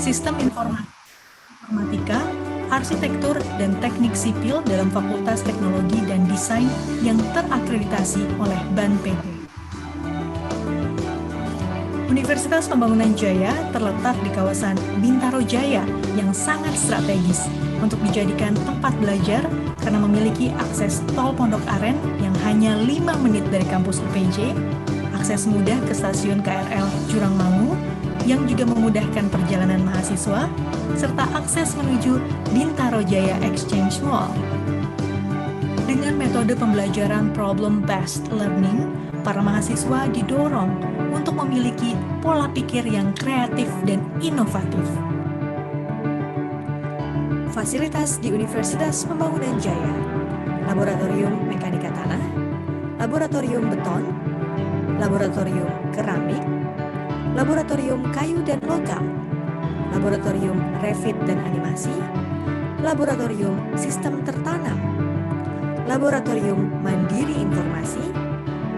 Sistem Informatika, Arsitektur dan Teknik Sipil dalam Fakultas Teknologi dan Desain yang terakreditasi oleh BAN-PT. Universitas Pembangunan Jaya terletak di kawasan Bintaro Jaya yang sangat strategis untuk dijadikan tempat belajar karena memiliki akses tol Pondok Aren yang hanya 5 menit dari kampus UPJ, akses mudah ke stasiun KRL Jurangmangu yang juga memudahkan perjalanan mahasiswa, serta akses menuju Bintaro Jaya Exchange Mall. Dengan metode pembelajaran problem-based learning, para mahasiswa didorong untuk memiliki pola pikir yang kreatif dan inovatif. Fasilitas di Universitas Pembangunan Jaya: Laboratorium Mekanika Tanah, Laboratorium Beton, Laboratorium Keramik, Laboratorium Kayu dan Logam, Laboratorium Revit dan Animasi, Laboratorium Sistem Tertanam, Laboratorium Mandiri Informasi,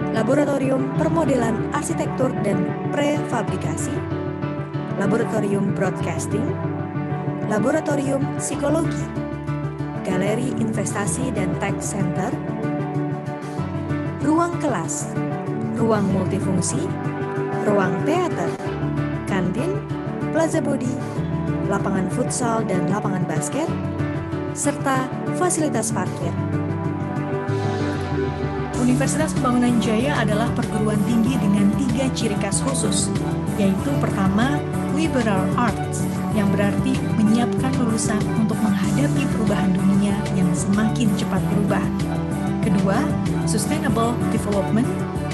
Laboratorium Permodelan Arsitektur dan Prefabrikasi, Laboratorium Broadcasting, Laboratorium Psikologi, Galeri Investasi dan Tech Center, Ruang Kelas, Ruang Multifungsi, Ruang Teater, Kantin, Plaza Body, Lapangan Futsal dan Lapangan Basket, serta fasilitas parkir. Universitas Pembangunan Jaya adalah perguruan tinggi dengan 3 ciri khas khusus, yaitu pertama, liberal arts, yang berarti menyiapkan lulusan untuk menghadapi perubahan dunia yang semakin cepat berubah. Kedua, sustainable development,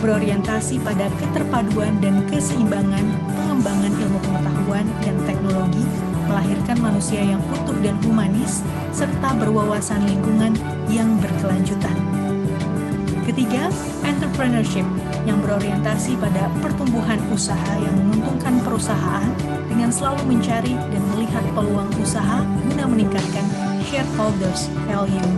berorientasi pada keterpaduan dan keseimbangan pengembangan ilmu pengetahuan dan teknologi, melahirkan manusia yang utuh dan humanis, serta berwawasan lingkungan yang berkelanjutan. Ketiga, entrepreneurship, yang berorientasi pada pertumbuhan usaha yang menguntungkan perusahaan dengan selalu mencari dan melihat peluang usaha guna meningkatkan shareholders value.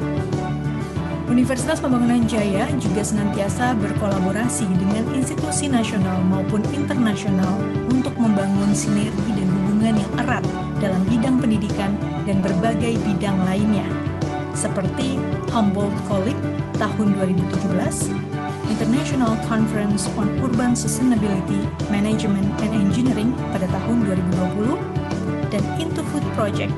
Universitas Pembangunan Jaya juga senantiasa berkolaborasi dengan institusi nasional maupun internasional untuk membangun sinergi dan hubungan yang erat dalam bidang pendidikan dan berbagai bidang lainnya, seperti Humboldt Colleague tahun 2017, International Conference on Urban Sustainability, Management and Engineering pada tahun 2020, dan Into Food Project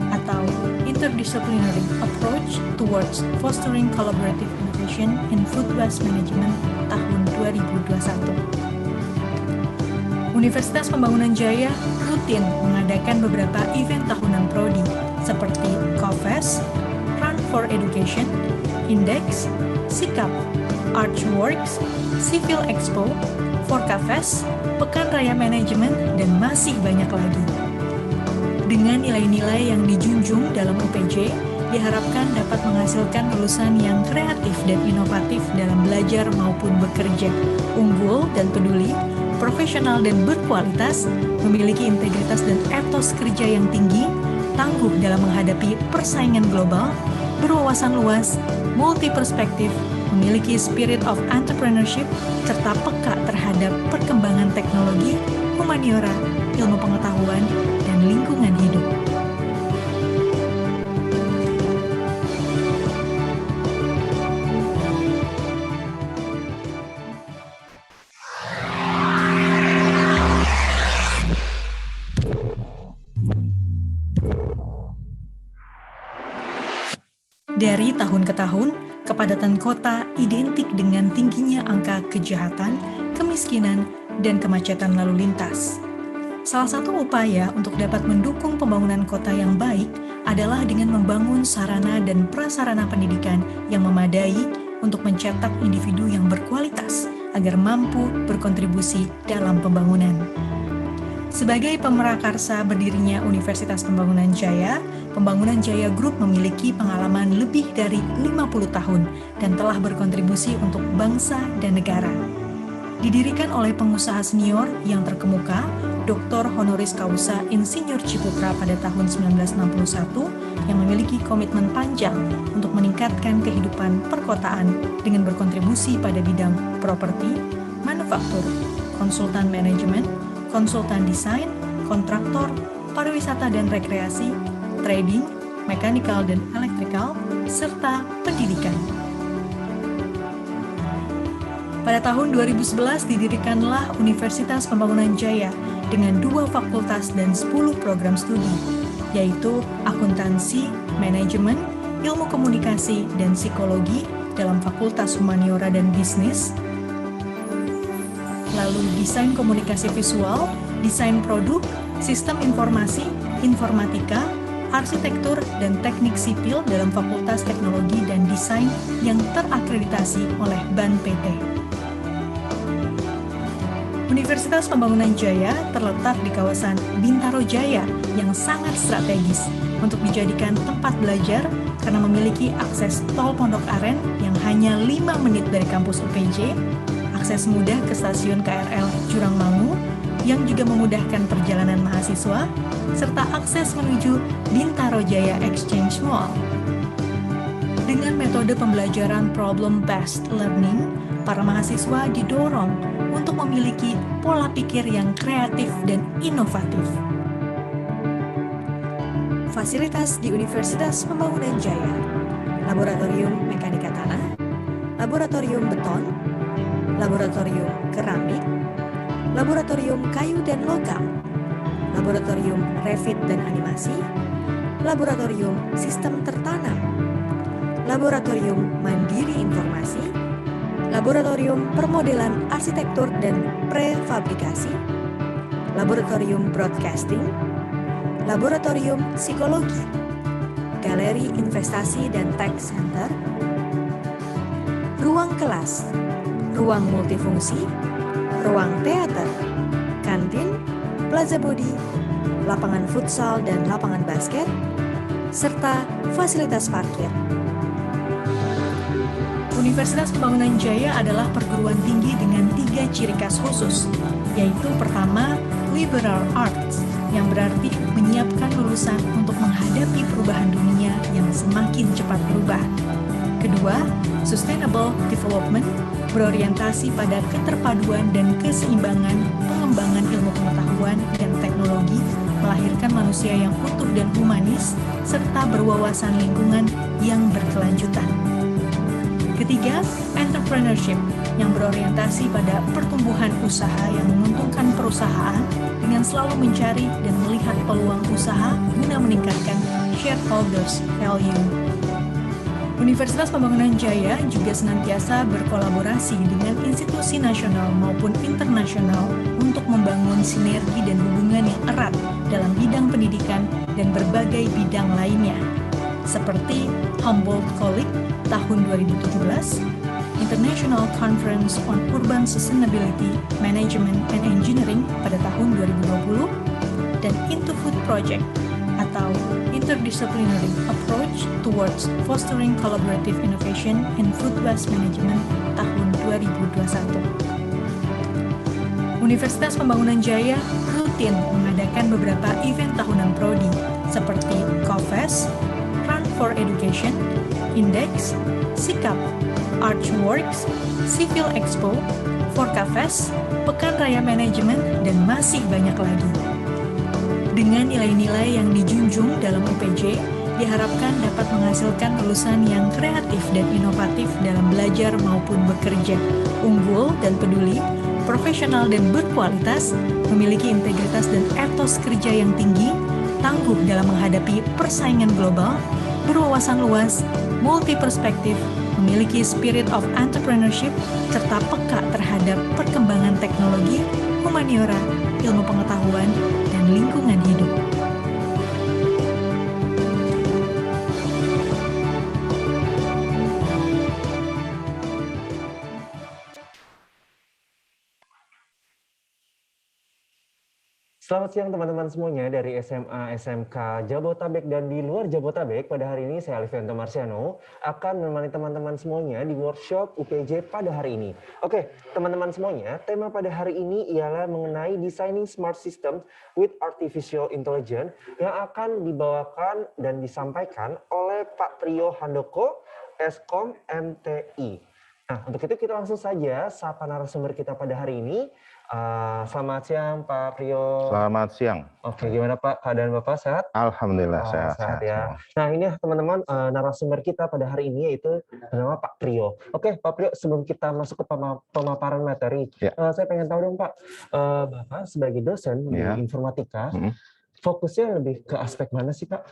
atau Interdisciplinary Approach Towards Fostering Collaborative Innovation in Food Waste Management tahun 2021. Universitas Pembangunan Jaya rutin mengadakan beberapa event tahunan prodi seperti COFES, Run for Education, Index, Sikap, Archworks, Civil Expo, Forkafest, Pekan Raya Manajemen, dan masih banyak lagi. Dengan nilai-nilai yang dijunjung dalam UPJ, diharapkan dapat menghasilkan lulusan yang kreatif dan inovatif dalam belajar maupun bekerja, unggul dan peduli, profesional dan berkualitas, memiliki integritas dan etos kerja yang tinggi, tangguh dalam menghadapi persaingan global, berwawasan luas, multi-perspektif, memiliki spirit of entrepreneurship, serta peka terhadap perkembangan teknologi, humaniora, ilmu pengetahuan, dan lingkungan hidup. Dari tahun ke tahun, kepadatan kota identik dengan tingginya angka kejahatan, kemiskinan, dan kemacetan lalu lintas. Salah satu upaya untuk dapat mendukung pembangunan kota yang baik adalah dengan membangun sarana dan prasarana pendidikan yang memadai untuk mencetak individu yang berkualitas agar mampu berkontribusi dalam pembangunan. Sebagai pemerakarsa berdirinya Universitas Pembangunan Jaya, Pembangunan Jaya Group memiliki pengalaman lebih dari 50 tahun dan telah berkontribusi untuk bangsa dan negara. Didirikan oleh pengusaha senior yang terkemuka, Dr. Honoris Causa Insinyur Ciputra pada tahun 1961 yang memiliki komitmen panjang untuk meningkatkan kehidupan perkotaan dengan berkontribusi pada bidang properti, manufaktur, konsultan manajemen, konsultan desain, kontraktor, pariwisata dan rekreasi, trading, mechanical dan electrical, serta pendidikan. Pada tahun 2011 didirikanlah Universitas Pembangunan Jaya dengan 2 fakultas dan 10 program studi, yaitu akuntansi, manajemen, ilmu komunikasi, dan psikologi dalam Fakultas Humaniora dan Bisnis, lalu desain komunikasi visual, desain produk, sistem informasi, informatika, arsitektur, dan teknik sipil dalam Fakultas Teknologi dan Desain yang terakreditasi oleh BAN PT. Universitas Pembangunan Jaya terletak di kawasan Bintaro Jaya yang sangat strategis untuk dijadikan tempat belajar karena memiliki akses tol Pondok Aren yang hanya 5 menit dari kampus UPJ, akses mudah ke stasiun KRL Jurangmangu yang juga memudahkan perjalanan mahasiswa, serta akses menuju Bintaro Jaya Exchange Mall. Dengan metode pembelajaran problem-based learning, para mahasiswa didorong untuk memiliki pola pikir yang kreatif dan inovatif. Fasilitas di Universitas Pembangunan Jaya: Laboratorium Mekanika Tanah, Laboratorium Beton, Laboratorium Keramik, Laboratorium Kayu dan Logam, Laboratorium Revit dan Animasi, Laboratorium Sistem Tertanam, Laboratorium Mandiri Informasi, Laboratorium Permodelan Arsitektur dan Prefabrikasi, Laboratorium Broadcasting, Laboratorium Psikologi, Galeri Investasi dan Tax Center, Ruang Kelas, Ruang Multifungsi, Ruang Teater, Kantin, Plaza Budi, Lapangan Futsal dan Lapangan Basket, serta fasilitas parkir. Universitas Pembangunan Jaya adalah perguruan tinggi dengan 3 ciri khas khusus, yaitu pertama, liberal arts, yang berarti menyiapkan lulusan untuk menghadapi perubahan dunia yang semakin cepat berubah. Kedua, sustainable development, berorientasi pada keterpaduan dan keseimbangan pengembangan ilmu pengetahuan dan teknologi, melahirkan manusia yang utuh dan humanis, serta berwawasan lingkungan yang berkelanjutan. Ketiga, entrepreneurship, yang berorientasi pada pertumbuhan usaha yang menguntungkan perusahaan dengan selalu mencari dan melihat peluang usaha guna meningkatkan shareholders value. Universitas Pembangunan Jaya juga senantiasa berkolaborasi dengan institusi nasional maupun internasional untuk membangun sinergi dan hubungan yang erat dalam bidang pendidikan dan berbagai bidang lainnya, seperti Humboldt Colleague tahun 2017, International Conference on Urban Sustainability, Management and Engineering pada tahun 2020, dan Into Food Project atau Interdisciplinary Approach Towards Fostering Collaborative Innovation in Food Waste Management tahun 2021. Universitas Pembangunan Jaya rutin mengadakan beberapa event tahunan prodi seperti COFES, Run for Education, Index, Sikap, Archworks, Civil Expo, Forkafest, Pekan Raya Manajemen, dan masih banyak lagi. Dengan nilai-nilai yang dijunjung dalam UPJ, diharapkan dapat menghasilkan lulusan yang kreatif dan inovatif dalam belajar maupun bekerja, unggul dan peduli, profesional dan berkualitas, memiliki integritas dan etos kerja yang tinggi, tangguh dalam menghadapi persaingan global, berwawasan luas, multi perspektif, memiliki spirit of entrepreneurship, serta peka terhadap perkembangan teknologi, humaniora, ilmu pengetahuan, dan lingkungan hidup. Selamat siang teman-teman semuanya dari SMA, SMK, Jabotabek dan di luar Jabotabek. Pada hari ini saya Alfianto Marciano akan menemani teman-teman semuanya di workshop UPJ pada hari ini. Oke, teman-teman semuanya, tema pada hari ini ialah mengenai Designing Smart Systems with Artificial Intelligence yang akan dibawakan dan disampaikan oleh Pak Priyo Handoko, Eskom MTI. Nah, untuk itu kita langsung saja sapa narasumber kita pada hari ini. Selamat siang Pak Priyo. Selamat siang. Oke, gimana Pak? Keadaan Bapak sehat? Alhamdulillah sehat Sehat ya. semua. Nah ini teman-teman narasumber kita pada hari ini yaitu bernama Pak Priyo. Oke Pak Priyo, sebelum kita masuk ke pemaparan materi, Ya. saya pengen tahu dong Pak, Bapak sebagai dosen di Ya. informatika, fokusnya lebih ke aspek mana sih Pak?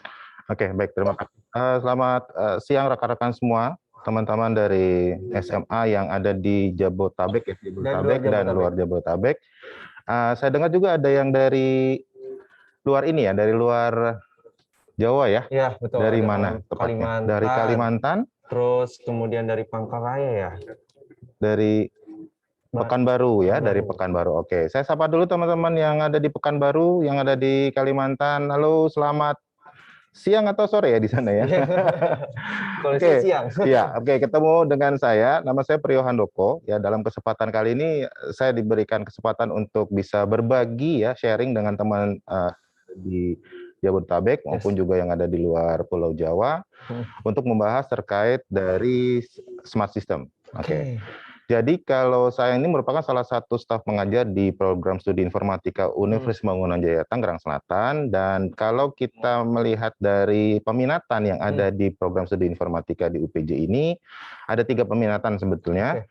Oke, baik, terima kasih. Selamat siang rekan-rekan semua, teman-teman dari SMA yang ada di Jabotabek, Jabotabek dan luar Jabotabek. Saya dengar juga ada yang dari luar ini ya, dari luar Jawa ya? Iya, betul. Dari Ada mana tepatnya? Kalimantan. Dari Kalimantan? Terus kemudian dari Palangkaraya ya? Dari Pekanbaru ya, dari Pekanbaru. Oke, saya sapa dulu teman-teman yang ada di Pekanbaru, yang ada di Kalimantan. Halo, selamat siang atau sore ya di sana ya? Oke, siang. Iya, oke, ketemu dengan saya. Nama saya Priyo Handoko. Ya, dalam kesempatan kali ini saya diberikan kesempatan untuk bisa berbagi ya, sharing dengan teman di Jabodetabek maupun juga yang ada di luar Pulau Jawa untuk membahas terkait dari smart system. Oke. Jadi kalau saya ini merupakan salah satu staf pengajar di program studi informatika Universitas Bangunan Jaya Tangerang Selatan, dan kalau kita melihat dari peminatan yang ada di program studi informatika di UPJ ini, ada 3 peminatan sebetulnya.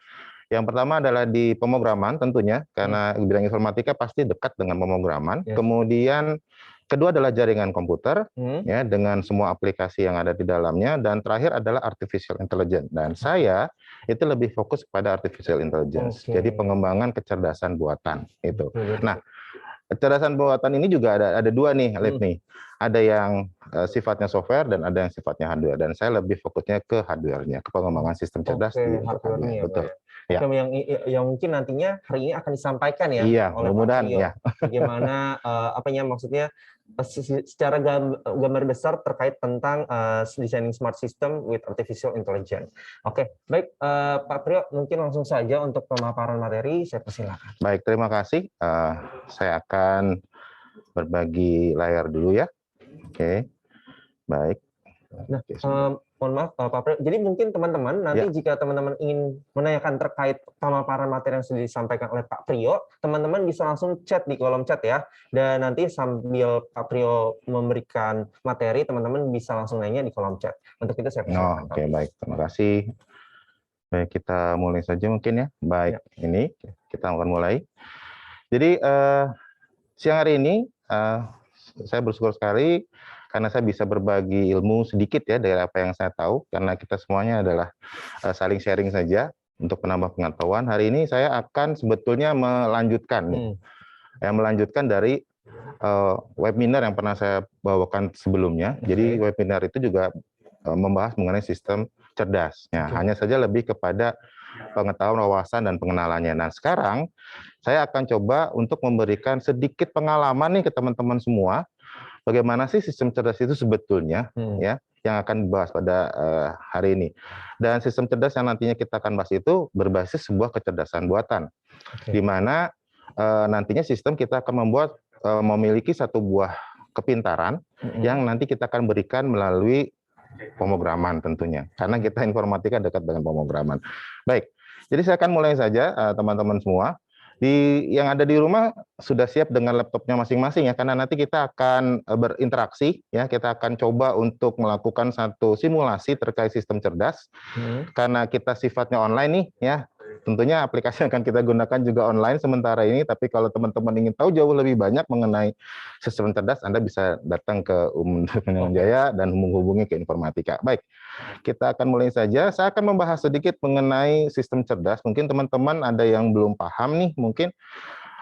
Yang pertama adalah di pemrograman tentunya, karena bidang informatika pasti dekat dengan pemrograman. Kemudian kedua adalah jaringan komputer, ya, dengan semua aplikasi yang ada di dalamnya, dan terakhir adalah artificial intelligence. Dan saya itu lebih fokus kepada artificial intelligence, jadi pengembangan kecerdasan buatan itu. Nah, kecerdasan buatan ini juga ada 2 nih, Alif nih. Ada yang sifatnya software dan ada yang sifatnya hardware. Dan saya lebih fokusnya ke hardware-nya, ke pengembangan sistem cerdas di hardware-nya. Betul. Ya. Yang mungkin nantinya hari ini akan disampaikan ya, iya, oleh mudah-mudahan ya. Bagaimana maksudnya secara gambar besar terkait tentang designing smart system with artificial intelligence. Oke, baik Pak Priyo, mungkin langsung saja untuk pemaparan materi, saya persilakan. Baik, terima kasih. Saya akan berbagi layar dulu ya. Oke, baik. Nah, mohon maaf Pak Priyo, jadi mungkin teman-teman nanti jika teman-teman ingin menanyakan terkait pemaparan materi yang sudah disampaikan oleh Pak Priyo, teman-teman bisa langsung chat di kolom chat ya, dan nanti sambil Pak Priyo memberikan materi, teman-teman bisa langsung nanya di kolom chat. Untuk itu saya persilakan. Oke, baik, terima kasih. Baik, kita mulai saja mungkin ya. Baik, ini kita akan mulai. Jadi siang hari ini saya bersyukur sekali karena saya bisa berbagi ilmu sedikit ya dari apa yang saya tahu, karena kita semuanya adalah saling sharing saja untuk menambah pengetahuan. Hari ini saya akan sebetulnya melanjutkan dari webinar yang pernah saya bawakan sebelumnya. Jadi webinar itu juga membahas mengenai sistem cerdas. Ya, hanya saja lebih kepada pengetahuan, wawasan, dan pengenalannya. Nah, sekarang saya akan coba untuk memberikan sedikit pengalaman nih ke teman-teman semua. Bagaimana sih sistem cerdas itu sebetulnya, ya, yang akan dibahas pada hari ini. Dan sistem cerdas yang nantinya kita akan bahas itu berbasis sebuah kecerdasan buatan, di mana nantinya sistem kita akan memiliki satu buah kepintaran yang nanti kita akan berikan melalui pemrograman tentunya, karena kita informatika dekat dengan pemrograman. Baik, jadi saya akan mulai saja teman-teman semua. Yang ada di rumah sudah siap dengan laptopnya masing-masing ya, karena nanti kita akan berinteraksi ya, kita akan coba untuk melakukan satu simulasi terkait sistem cerdas. Karena kita sifatnya online nih ya, tentunya aplikasi yang akan kita gunakan juga online sementara ini, tapi kalau teman-teman ingin tahu jauh lebih banyak mengenai sistem cerdas, Anda bisa datang ke Universitas Bangunan Jaya dan menghubungi ke informatika. Baik, kita akan mulai saja. Saya akan membahas sedikit mengenai sistem cerdas. Mungkin teman-teman ada yang belum paham nih, mungkin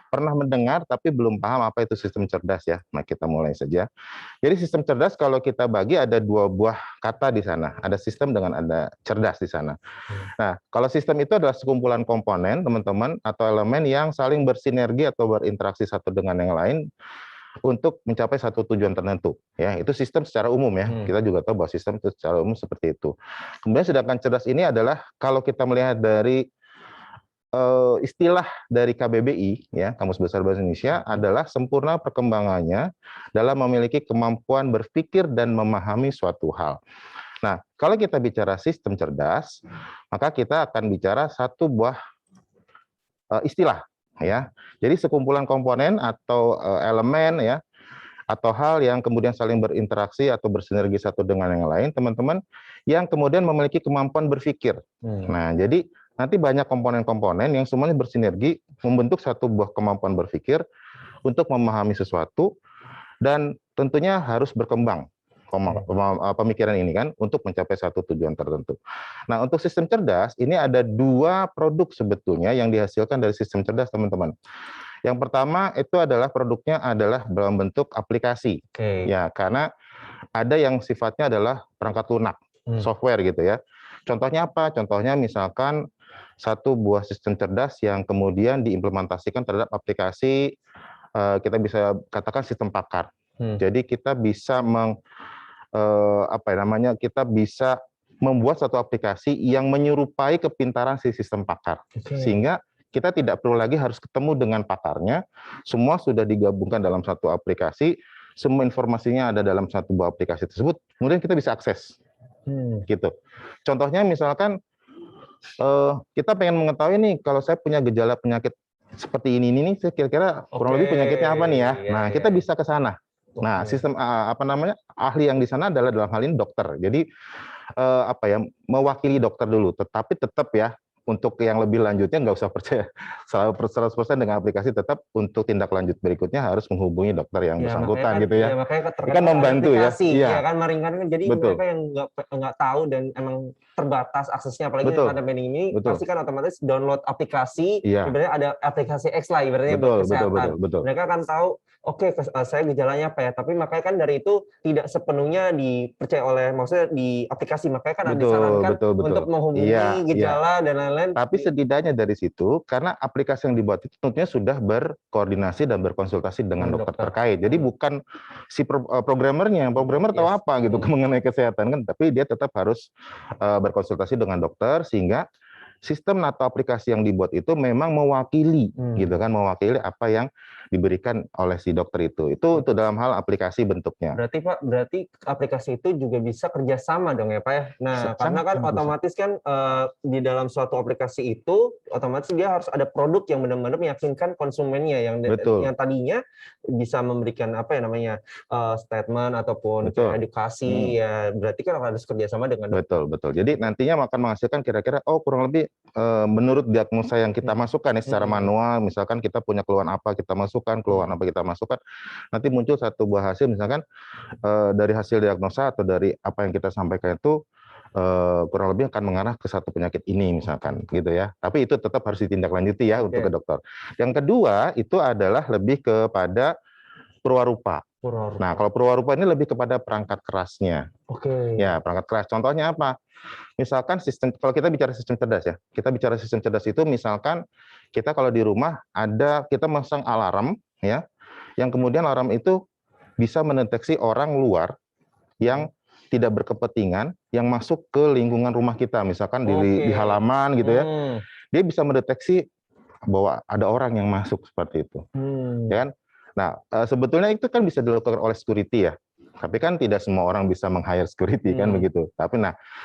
pernah mendengar tapi belum paham apa itu sistem cerdas ya. Nah, kita mulai saja. Jadi sistem cerdas kalau kita bagi ada 2 buah kata di sana. Ada sistem dengan ada cerdas di sana. Nah, kalau sistem itu adalah sekumpulan komponen, teman-teman, atau elemen yang saling bersinergi atau berinteraksi satu dengan yang lain untuk mencapai satu tujuan tertentu. Ya, itu sistem secara umum ya. Kita juga tahu bahwa sistem itu secara umum seperti itu. Kemudian sedangkan cerdas ini adalah kalau kita melihat dari istilah dari KBBI ya, Kamus Besar Bahasa Indonesia, adalah sempurna perkembangannya dalam memiliki kemampuan berpikir dan memahami suatu hal. Nah, kalau kita bicara sistem cerdas, maka kita akan bicara satu buah istilah ya. Jadi sekumpulan komponen atau elemen ya, atau hal yang kemudian saling berinteraksi atau bersinergi satu dengan yang lain, teman-teman, yang kemudian memiliki kemampuan berpikir. Nah, jadi nanti banyak komponen-komponen yang semuanya bersinergi membentuk satu buah kemampuan berpikir untuk memahami sesuatu dan tentunya harus berkembang pemikiran ini kan untuk mencapai satu tujuan tertentu. Nah, untuk sistem cerdas ini ada 2 produk sebetulnya yang dihasilkan dari sistem cerdas, teman-teman. Yang pertama itu adalah produknya adalah dalam bentuk aplikasi. Ya, karena ada yang sifatnya adalah perangkat lunak, software gitu ya. Contohnya apa? Contohnya misalkan satu buah sistem cerdas yang kemudian diimplementasikan terhadap aplikasi, kita bisa katakan sistem pakar. Jadi kita bisa kita bisa membuat satu aplikasi yang menyerupai kepintaran si sistem pakar. Sehingga kita tidak perlu lagi harus ketemu dengan pakarnya, semua sudah digabungkan dalam satu aplikasi, semua informasinya ada dalam satu buah aplikasi tersebut, kemudian kita bisa akses. Gitu. Contohnya misalkan kita pengen mengetahui nih, kalau saya punya gejala penyakit seperti ini nih, saya kira-kira kurang lebih penyakitnya apa nih ya. Nah, kita bisa ke sana. Nah, sistem ahli yang di sana adalah dalam hal ini dokter. Jadi mewakili dokter dulu, tetapi tetap ya untuk yang lebih lanjutnya nggak usah percaya 100% dengan aplikasi, tetap untuk tindak lanjut berikutnya harus menghubungi dokter yang bersangkutan gitu ya. Makanya kan membantu aplikasi, ya. Kan meringankan. Jadi Betul. mereka yang nggak tahu dan emang terbatas aksesnya, apalagi ada pandemi ini, pasti kan otomatis download aplikasi. Ibaratnya ada aplikasi X lah, ibaratnya buat kesehatan. Betul. Mereka akan tahu, oke, saya gejalanya apa ya, tapi makanya kan dari itu tidak sepenuhnya dipercaya oleh, maksudnya di aplikasi, makanya kan disarankan untuk menghubungi gejala dan lain-lain. Tapi setidaknya dari situ, karena aplikasi yang dibuat itu tentunya sudah berkoordinasi dan berkonsultasi dengan dokter terkait. Jadi bukan si programmernya tahu apa gitu mengenai kesehatan kan, tapi dia tetap harus berkonsultasi dengan dokter, sehingga sistem atau aplikasi yang dibuat itu memang mewakili gitu kan, mewakili apa yang diberikan oleh si dokter itu dalam hal aplikasi bentuknya. Berarti Pak, aplikasi itu juga bisa kerjasama dong ya Pak ya. Nah, karena kan otomatis kan di dalam suatu aplikasi itu otomatis dia harus ada produk yang benar-benar meyakinkan konsumennya yang tadinya bisa memberikan statement ataupun edukasi ya, berarti kan harus kerjasama dengan dokter. Betul. Jadi nantinya akan menghasilkan kira-kira kurang lebih menurut diagnosa yang kita masukkan ya secara manual, misalkan kita punya keluhan apa kita masukkan, nanti muncul satu buah hasil, misalkan dari hasil diagnosa atau dari apa yang kita sampaikan itu kurang lebih akan mengarah ke satu penyakit ini misalkan gitu ya. Tapi itu tetap harus ditindaklanjuti ya untuk ke dokter. Yang kedua itu adalah lebih kepada perwarupa. Nah, kalau perwarupa ini lebih kepada perangkat kerasnya. Ya, perangkat keras. Contohnya apa? Misalkan kalau kita bicara sistem cerdas ya, kita bicara sistem cerdas itu misalkan kita kalau di rumah kita masang alarm ya, yang kemudian alarm itu bisa mendeteksi orang luar yang tidak berkepentingan yang masuk ke lingkungan rumah kita, misalkan di halaman gitu ya, dia bisa mendeteksi bahwa ada orang yang masuk seperti itu, ya kan? Nah, sebetulnya itu kan bisa dilakukan oleh security ya. Tapi kan tidak semua orang bisa meng-hire security kan begitu. Tapi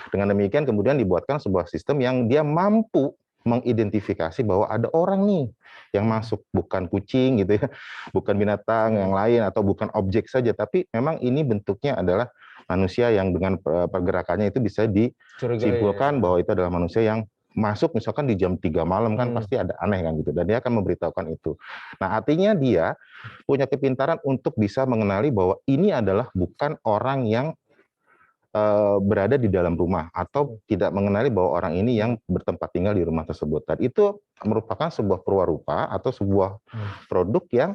dengan demikian kemudian dibuatkan sebuah sistem yang dia mampu mengidentifikasi bahwa ada orang nih yang masuk, bukan kucing gitu ya, bukan binatang yang lain atau bukan objek saja, tapi memang ini bentuknya adalah manusia yang dengan pergerakannya itu bisa disimpulkan bahwa itu adalah manusia yang masuk misalkan di jam 3 malam kan pasti ada aneh kan gitu, dan dia akan memberitahukan itu. Nah, artinya dia punya kepintaran untuk bisa mengenali bahwa ini adalah bukan orang yang berada di dalam rumah atau tidak mengenali bahwa orang ini yang bertempat tinggal di rumah tersebut. Dan itu merupakan sebuah perwarupa atau sebuah produk yang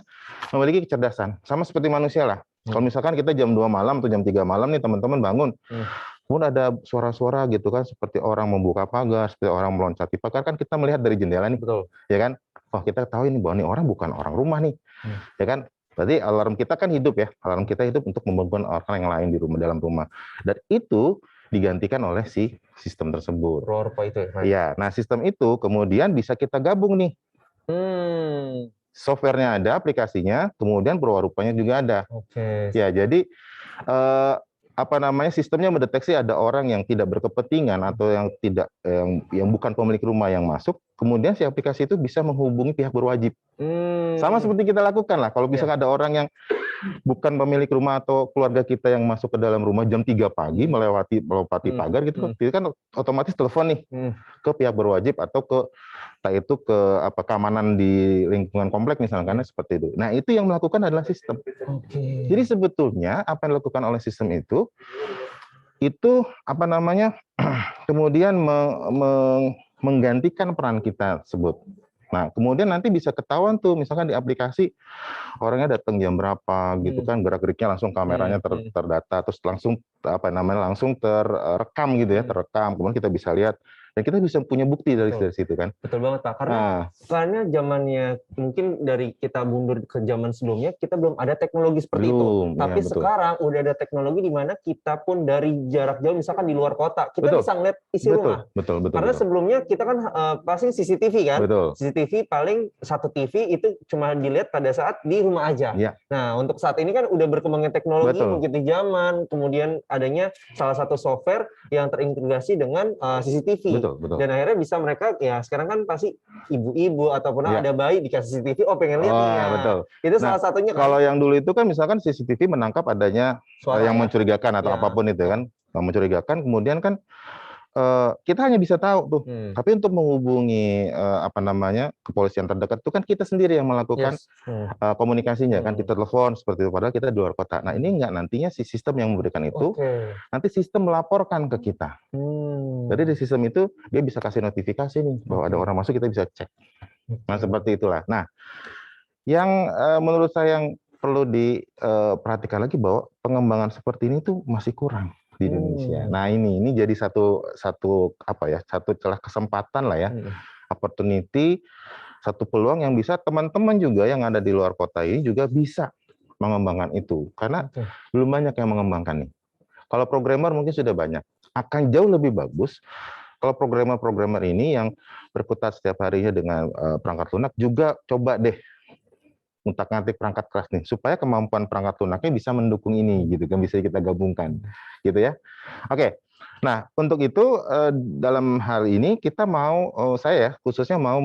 memiliki kecerdasan sama seperti manusia lah. Kalau misalkan kita jam 2 malam atau jam 3 malam nih teman-teman bangun, kemudian ada suara-suara gitu kan, seperti orang membuka pagar, seperti orang meloncati pagar, kan kita melihat dari jendela nih, ya kan? Wah, kita tahu ini bahwa ini orang bukan orang rumah nih, ya kan? Berarti alarm kita kan hidup ya, alarm kita hidup untuk membangun orang yang lain di dalam rumah, dan itu digantikan oleh si sistem tersebut. Perwarupa itu ya? Iya, nah sistem itu kemudian bisa kita gabung nih. Softwarenya ada, aplikasinya, kemudian perwarupanya juga ada. Ya, jadi apa namanya sistemnya mendeteksi ada orang yang tidak berkepentingan atau yang tidak yang bukan pemilik rumah yang masuk, kemudian si aplikasi itu bisa menghubungi pihak berwajib. Sama seperti kita lakukan lah. Kalau misalkan ada orang yang bukan pemilik rumah atau keluarga kita yang masuk ke dalam rumah jam 3 pagi melewati pagar gitu, itu kan otomatis telepon nih ke pihak berwajib atau ke entah itu ke apa keamanan di lingkungan komplek misalkan seperti itu. Nah, itu yang melakukan adalah sistem. Jadi sebetulnya apa yang dilakukan oleh sistem itu apa namanya kemudian menggantikan peran kita sebut. Nah, kemudian nanti bisa ketahuan tuh misalkan di aplikasi orangnya datang jam berapa gitu kan, gerak-geriknya langsung kameranya terdata, terus langsung apa namanya langsung terekam gitu ya, terekam. Kemudian kita bisa lihat dan kita bisa punya bukti dari situ kan. Betul banget Pak, karena zamannya mungkin dari kita mundur ke zaman sebelumnya kita belum ada teknologi seperti itu. Tapi sekarang udah ada teknologi di mana kita pun dari jarak jauh misalkan di luar kota kita bisa ngeliat isi rumah. Karena sebelumnya kita kan pasti CCTV kan. CCTV paling satu TV itu cuma dilihat pada saat di rumah aja. Nah, untuk saat ini kan udah berkembangnya teknologi mengikuti zaman, kemudian adanya salah satu software yang terintegrasi dengan CCTV. Dan akhirnya bisa mereka ya sekarang kan pasti ibu-ibu ataupun ada bayi dikasih CCTV, pengen lihat nih ya. Itu salah satunya kan. Kalau yang dulu itu kan misalkan CCTV menangkap adanya suara yang mencurigakan atau apapun itu kan, mencurigakan, kemudian kan kita hanya bisa tahu tuh. Tapi untuk menghubungi apa namanya kepolisian terdekat itu kan kita sendiri yang melakukan komunikasinya kan, kita telepon seperti itu padahal kita di luar kota. Nah, ini enggak, nantinya si sistem yang memberikan itu nanti sistem melaporkan ke kita. Jadi di sistem itu dia bisa kasih notifikasi nih bahwa ada orang masuk, kita bisa cek. Nah, seperti itulah. Nah, yang menurut saya yang perlu diperhatikan lagi bahwa pengembangan seperti ini tuh masih kurang di Indonesia. Nah, ini jadi satu apa ya, satu celah kesempatan lah ya, opportunity, satu peluang yang bisa teman-teman juga yang ada di luar kota ini juga bisa mengembangkan itu, karena belum banyak yang mengembangkan nih. Kalau programmer mungkin sudah banyak, akan jauh lebih bagus kalau programmer-programmer ini yang berkutat setiap harinya dengan perangkat lunak juga coba deh ngutak-ngatik perangkat keras nih, supaya kemampuan perangkat lunaknya bisa mendukung ini gitu kan, bisa kita gabungkan gitu ya. Oke, nah untuk itu dalam hal ini kita mau saya khususnya mau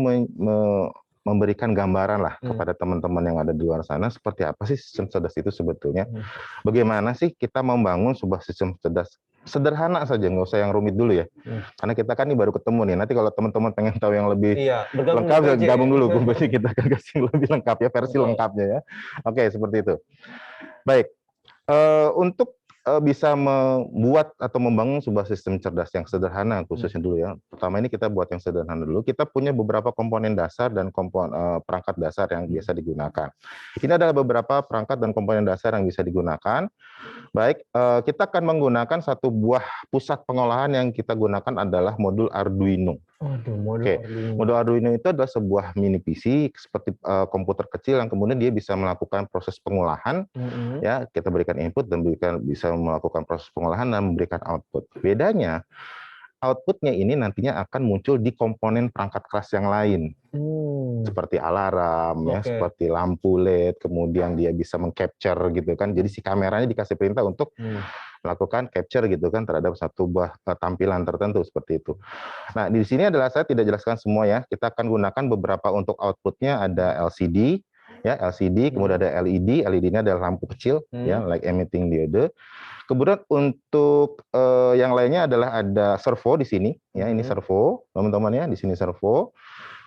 memberikan gambaran lah kepada teman-teman yang ada di luar sana seperti apa sih sistem cerdas itu sebetulnya. Bagaimana sih kita membangun sebuah sistem cerdas sederhana saja, nggak usah yang rumit dulu ya. Karena kita kan ini baru ketemu nih. Nanti kalau teman-teman pengen tahu yang lebih lengkap, gabung dulu. Berarti kita akan kasih lebih lengkap ya, versi lengkapnya ya. Oke, seperti itu. Baik, untuk bisa membuat atau membangun sebuah sistem cerdas yang sederhana khususnya dulu ya. Pertama ini kita buat yang sederhana dulu. Kita punya beberapa komponen dasar dan perangkat dasar yang biasa digunakan. Ini adalah beberapa perangkat dan komponen dasar yang bisa digunakan. Baik, kita akan menggunakan satu buah pusat pengolahan yang kita gunakan adalah modul Arduino. Modul Arduino itu adalah sebuah mini PC seperti komputer kecil yang kemudian dia bisa melakukan proses pengolahan. Ya, kita berikan input dan bisa melakukan proses pengolahan dan memberikan output. Bedanya, outputnya ini nantinya akan muncul di komponen perangkat keras yang lain. Seperti alarm, ya, seperti lampu LED, kemudian dia bisa mengcapture gitu kan. Jadi si kameranya dikasih perintah untuk melakukan capture gitu kan terhadap satu buah tampilan tertentu seperti itu. Nah, di sini adalah saya tidak jelaskan semua ya. Kita akan gunakan beberapa untuk outputnya, ada LCD, ya LCD, kemudian ada LED. LED ini adalah lampu kecil, ya, like emitting diode. Kemudian untuk yang lainnya adalah ada servo di sini, ya ini servo, teman-teman ya, di sini servo.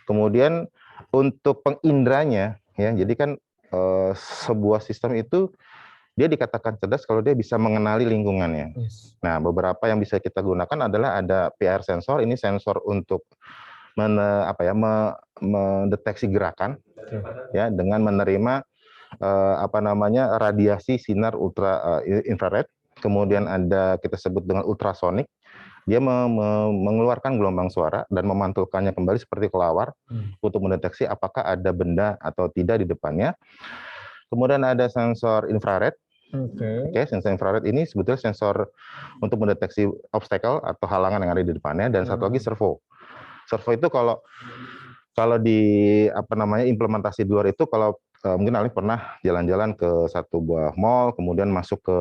Kemudian untuk penginderanya, ya, jadi kan sebuah sistem itu dia dikatakan cerdas kalau dia bisa mengenali lingkungannya. Nah, beberapa yang bisa kita gunakan adalah ada PR sensor, ini sensor untuk mendeteksi gerakan, ya, dengan menerima apa namanya radiasi sinar ultra infrared. Kemudian ada kita sebut dengan ultrasonik, dia mengeluarkan gelombang suara dan memantulkannya kembali seperti kelawar untuk mendeteksi apakah ada benda atau tidak di depannya. Kemudian ada sensor infrared. Sensor infrared ini sebetulnya sensor untuk mendeteksi obstacle atau halangan yang ada di depannya, dan satu lagi servo. Servo itu kalau di implementasi di luar itu, kalau mungkin Alif pernah jalan-jalan ke satu buah mall, kemudian masuk ke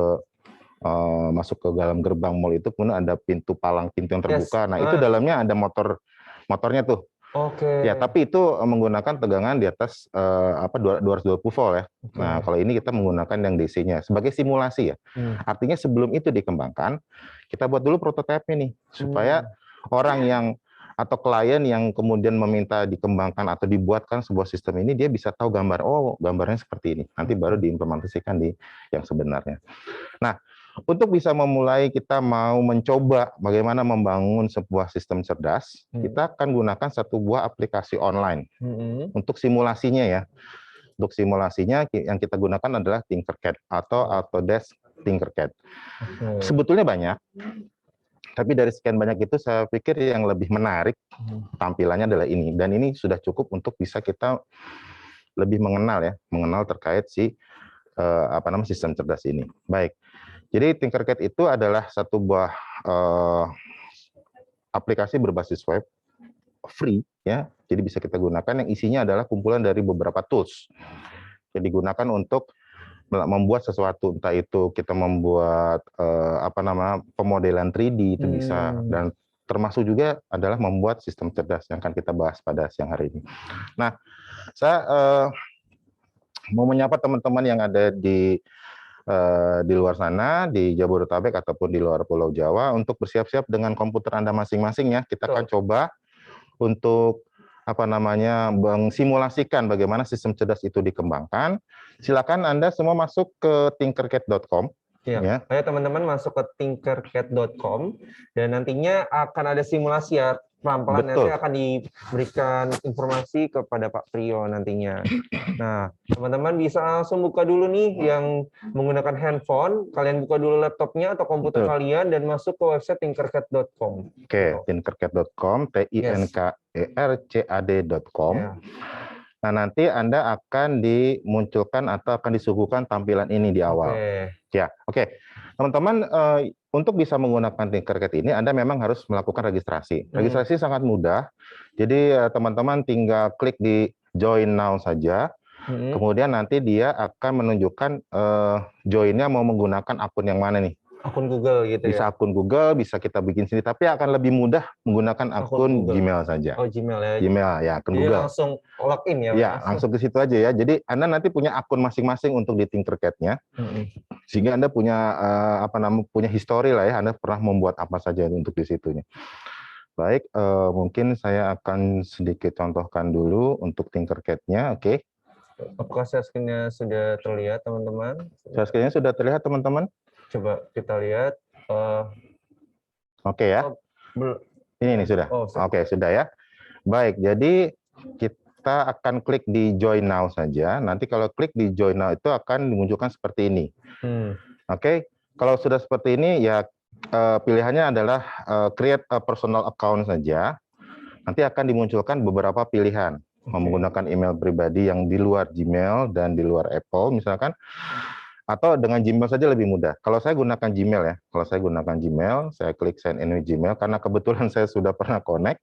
masuk ke dalam gerbang mall itu kemudian ada pintu palang pintu yang terbuka. Yes. Nah, itu dalamnya ada motornya tuh. Oke. Ya, tapi itu menggunakan tegangan di atas 220 volt ya. Nah, kalau ini kita menggunakan yang DC-nya sebagai simulasi ya. Artinya sebelum itu dikembangkan, kita buat dulu prototipe nih supaya orang yang atau klien yang kemudian meminta dikembangkan atau dibuatkan sebuah sistem ini dia bisa tahu gambarnya seperti ini. Nanti baru diimplementasikan di yang sebenarnya. Nah, untuk bisa memulai kita mau mencoba bagaimana membangun sebuah sistem cerdas, kita akan gunakan satu buah aplikasi online untuk simulasinya ya. Untuk simulasinya yang kita gunakan adalah Tinkercad atau Autodesk Tinkercad. Sebetulnya banyak, tapi dari sekian banyak itu saya pikir yang lebih menarik tampilannya adalah ini. Dan ini sudah cukup untuk bisa kita lebih mengenal terkait sistem cerdas ini. Baik. Jadi Tinkercad itu adalah satu buah aplikasi berbasis web free ya. Jadi bisa kita gunakan yang isinya adalah kumpulan dari beberapa tools. Jadi digunakan untuk membuat sesuatu, entah itu kita membuat pemodelan 3D itu bisa, dan termasuk juga adalah membuat sistem cerdas yang akan kita bahas pada siang hari ini. Nah, saya mau menyapa teman-teman yang ada di luar sana, di Jabodetabek ataupun di luar Pulau Jawa untuk bersiap-siap dengan komputer Anda masing-masing ya. Kita akan coba untuk simulasikan bagaimana sistem cerdas itu dikembangkan. Silakan Anda semua masuk ke tinkercad.com. Ya. Ayo teman-teman masuk ke tinkercad.com dan nantinya akan ada simulasi ya. Pelan-pelan nanti akan diberikan informasi kepada Pak Priyo nantinya. Nah, teman-teman bisa langsung buka dulu nih yang menggunakan handphone. Kalian buka dulu laptopnya atau komputer kalian dan masuk ke website tinkercad.com. Oke, tinkercad.com, tinkercad.com. Ya. Nah, nanti Anda akan dimunculkan atau akan disuguhkan tampilan ini di awal. Oke. Teman-teman, untuk bisa menggunakan Tinkercad ini, Anda memang harus melakukan registrasi. Registrasi sangat mudah. Jadi, teman-teman tinggal klik di Join Now saja. Kemudian nanti dia akan menunjukkan join-nya mau menggunakan akun yang mana nih. Akun Google gitu bisa ya? Akun Google, bisa kita bikin sendiri, tapi akan lebih mudah menggunakan akun Gmail saja. Oh, Gmail ya? Gmail, ya, akun Jadi Google. langsung login ya? Ya, langsung ke situ aja ya. Jadi Anda nanti punya akun masing-masing untuk di Tinkercad-nya, sehingga Anda punya punya histori lah ya, Anda pernah membuat apa saja untuk di situnya. Baik, mungkin saya akan sedikit contohkan dulu untuk Tinkercad-nya, oke. Apakah share screen-nya sudah terlihat, teman-teman? Share screen-nya sudah terlihat, teman-teman? Coba kita lihat. Oke ya. Ini sudah. Oke, sudah ya. Baik, jadi kita akan klik di Join Now saja. Nanti kalau klik di Join Now itu akan dimunculkan seperti ini. Oke, kalau sudah seperti ini ya pilihannya adalah create a personal account saja. Nanti akan dimunculkan beberapa pilihan. Menggunakan email pribadi yang di luar Gmail dan di luar Apple misalkan. Atau dengan Gmail saja lebih mudah. Kalau saya gunakan Gmail ya. Kalau saya gunakan Gmail, saya klik sign in with Gmail karena kebetulan saya sudah pernah connect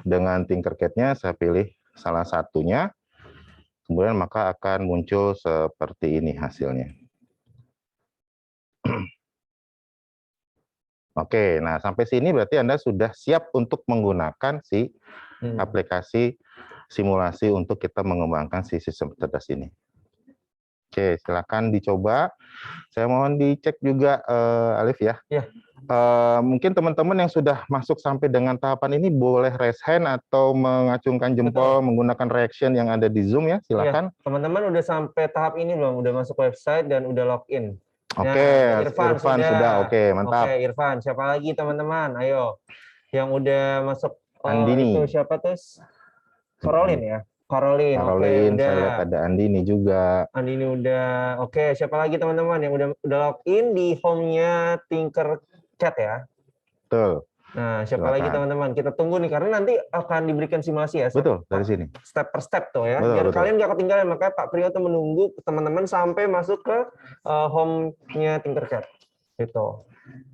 dengan Tinkercad-nya, saya pilih salah satunya. Kemudian maka akan muncul seperti ini hasilnya. Oke, nah sampai sini berarti Anda sudah siap untuk menggunakan si aplikasi simulasi untuk kita mengembangkan si sistem cerdas ini. Oke, silakan dicoba. Saya mohon dicek juga, Alif ya. Mungkin teman-teman yang sudah masuk sampai dengan tahapan ini boleh raise hand atau mengacungkan jempol menggunakan reaction yang ada di Zoom ya, silakan. Teman-teman udah sampai tahap ini belum? Udah masuk website dan udah login? Oke, Irfan sudah. Oke, mantap. Oke, Irfan. Siapa lagi teman-teman? Ayo. Yang udah masuk. Andini. Itu siapa tuh? Caroline ya? Caroline, saya lihat ada Andini juga. Andini udah. Oke, siapa lagi teman-teman yang udah login di home-nya Tinkercad ya? Betul. Nah, siapa lagi teman-teman? Kita tunggu nih karena nanti akan diberikan simulasi ya. Betul, dari sini. Step per step tuh ya. Betul, Biar kalian nggak ketinggalan, makanya Pak Priyo tuh menunggu teman-teman sampai masuk ke home-nya Tinkercad. Gitu.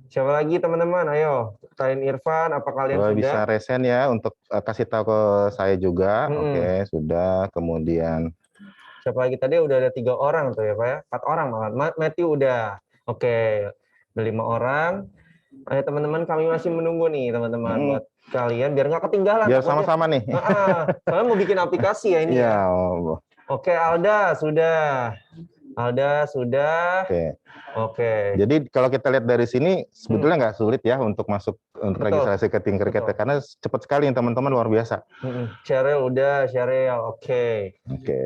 Siapa lagi teman-teman? Ayo, kalian Irfan, apa kalian sudah? Bisa resen ya untuk kasih tahu ke saya juga. Oke, sudah. Kemudian siapa lagi tadi? Udah ada 3 orang tuh ya Pak ya? 4 orang malah. Matthew udah. Oke. Ada 5 orang. Ayo teman-teman, kami masih menunggu nih teman-teman buat kalian biar nggak ketinggalan. Biar sama-sama nih. Soalnya mau bikin aplikasi ya ini. Iya. Oke, Alda sudah. Oke. Jadi kalau kita lihat dari sini sebetulnya nggak sulit ya untuk masuk untuk registrasi ke Tinkercad karena cepat sekali teman-teman, luar biasa. Cheryl udah, oke. Oke.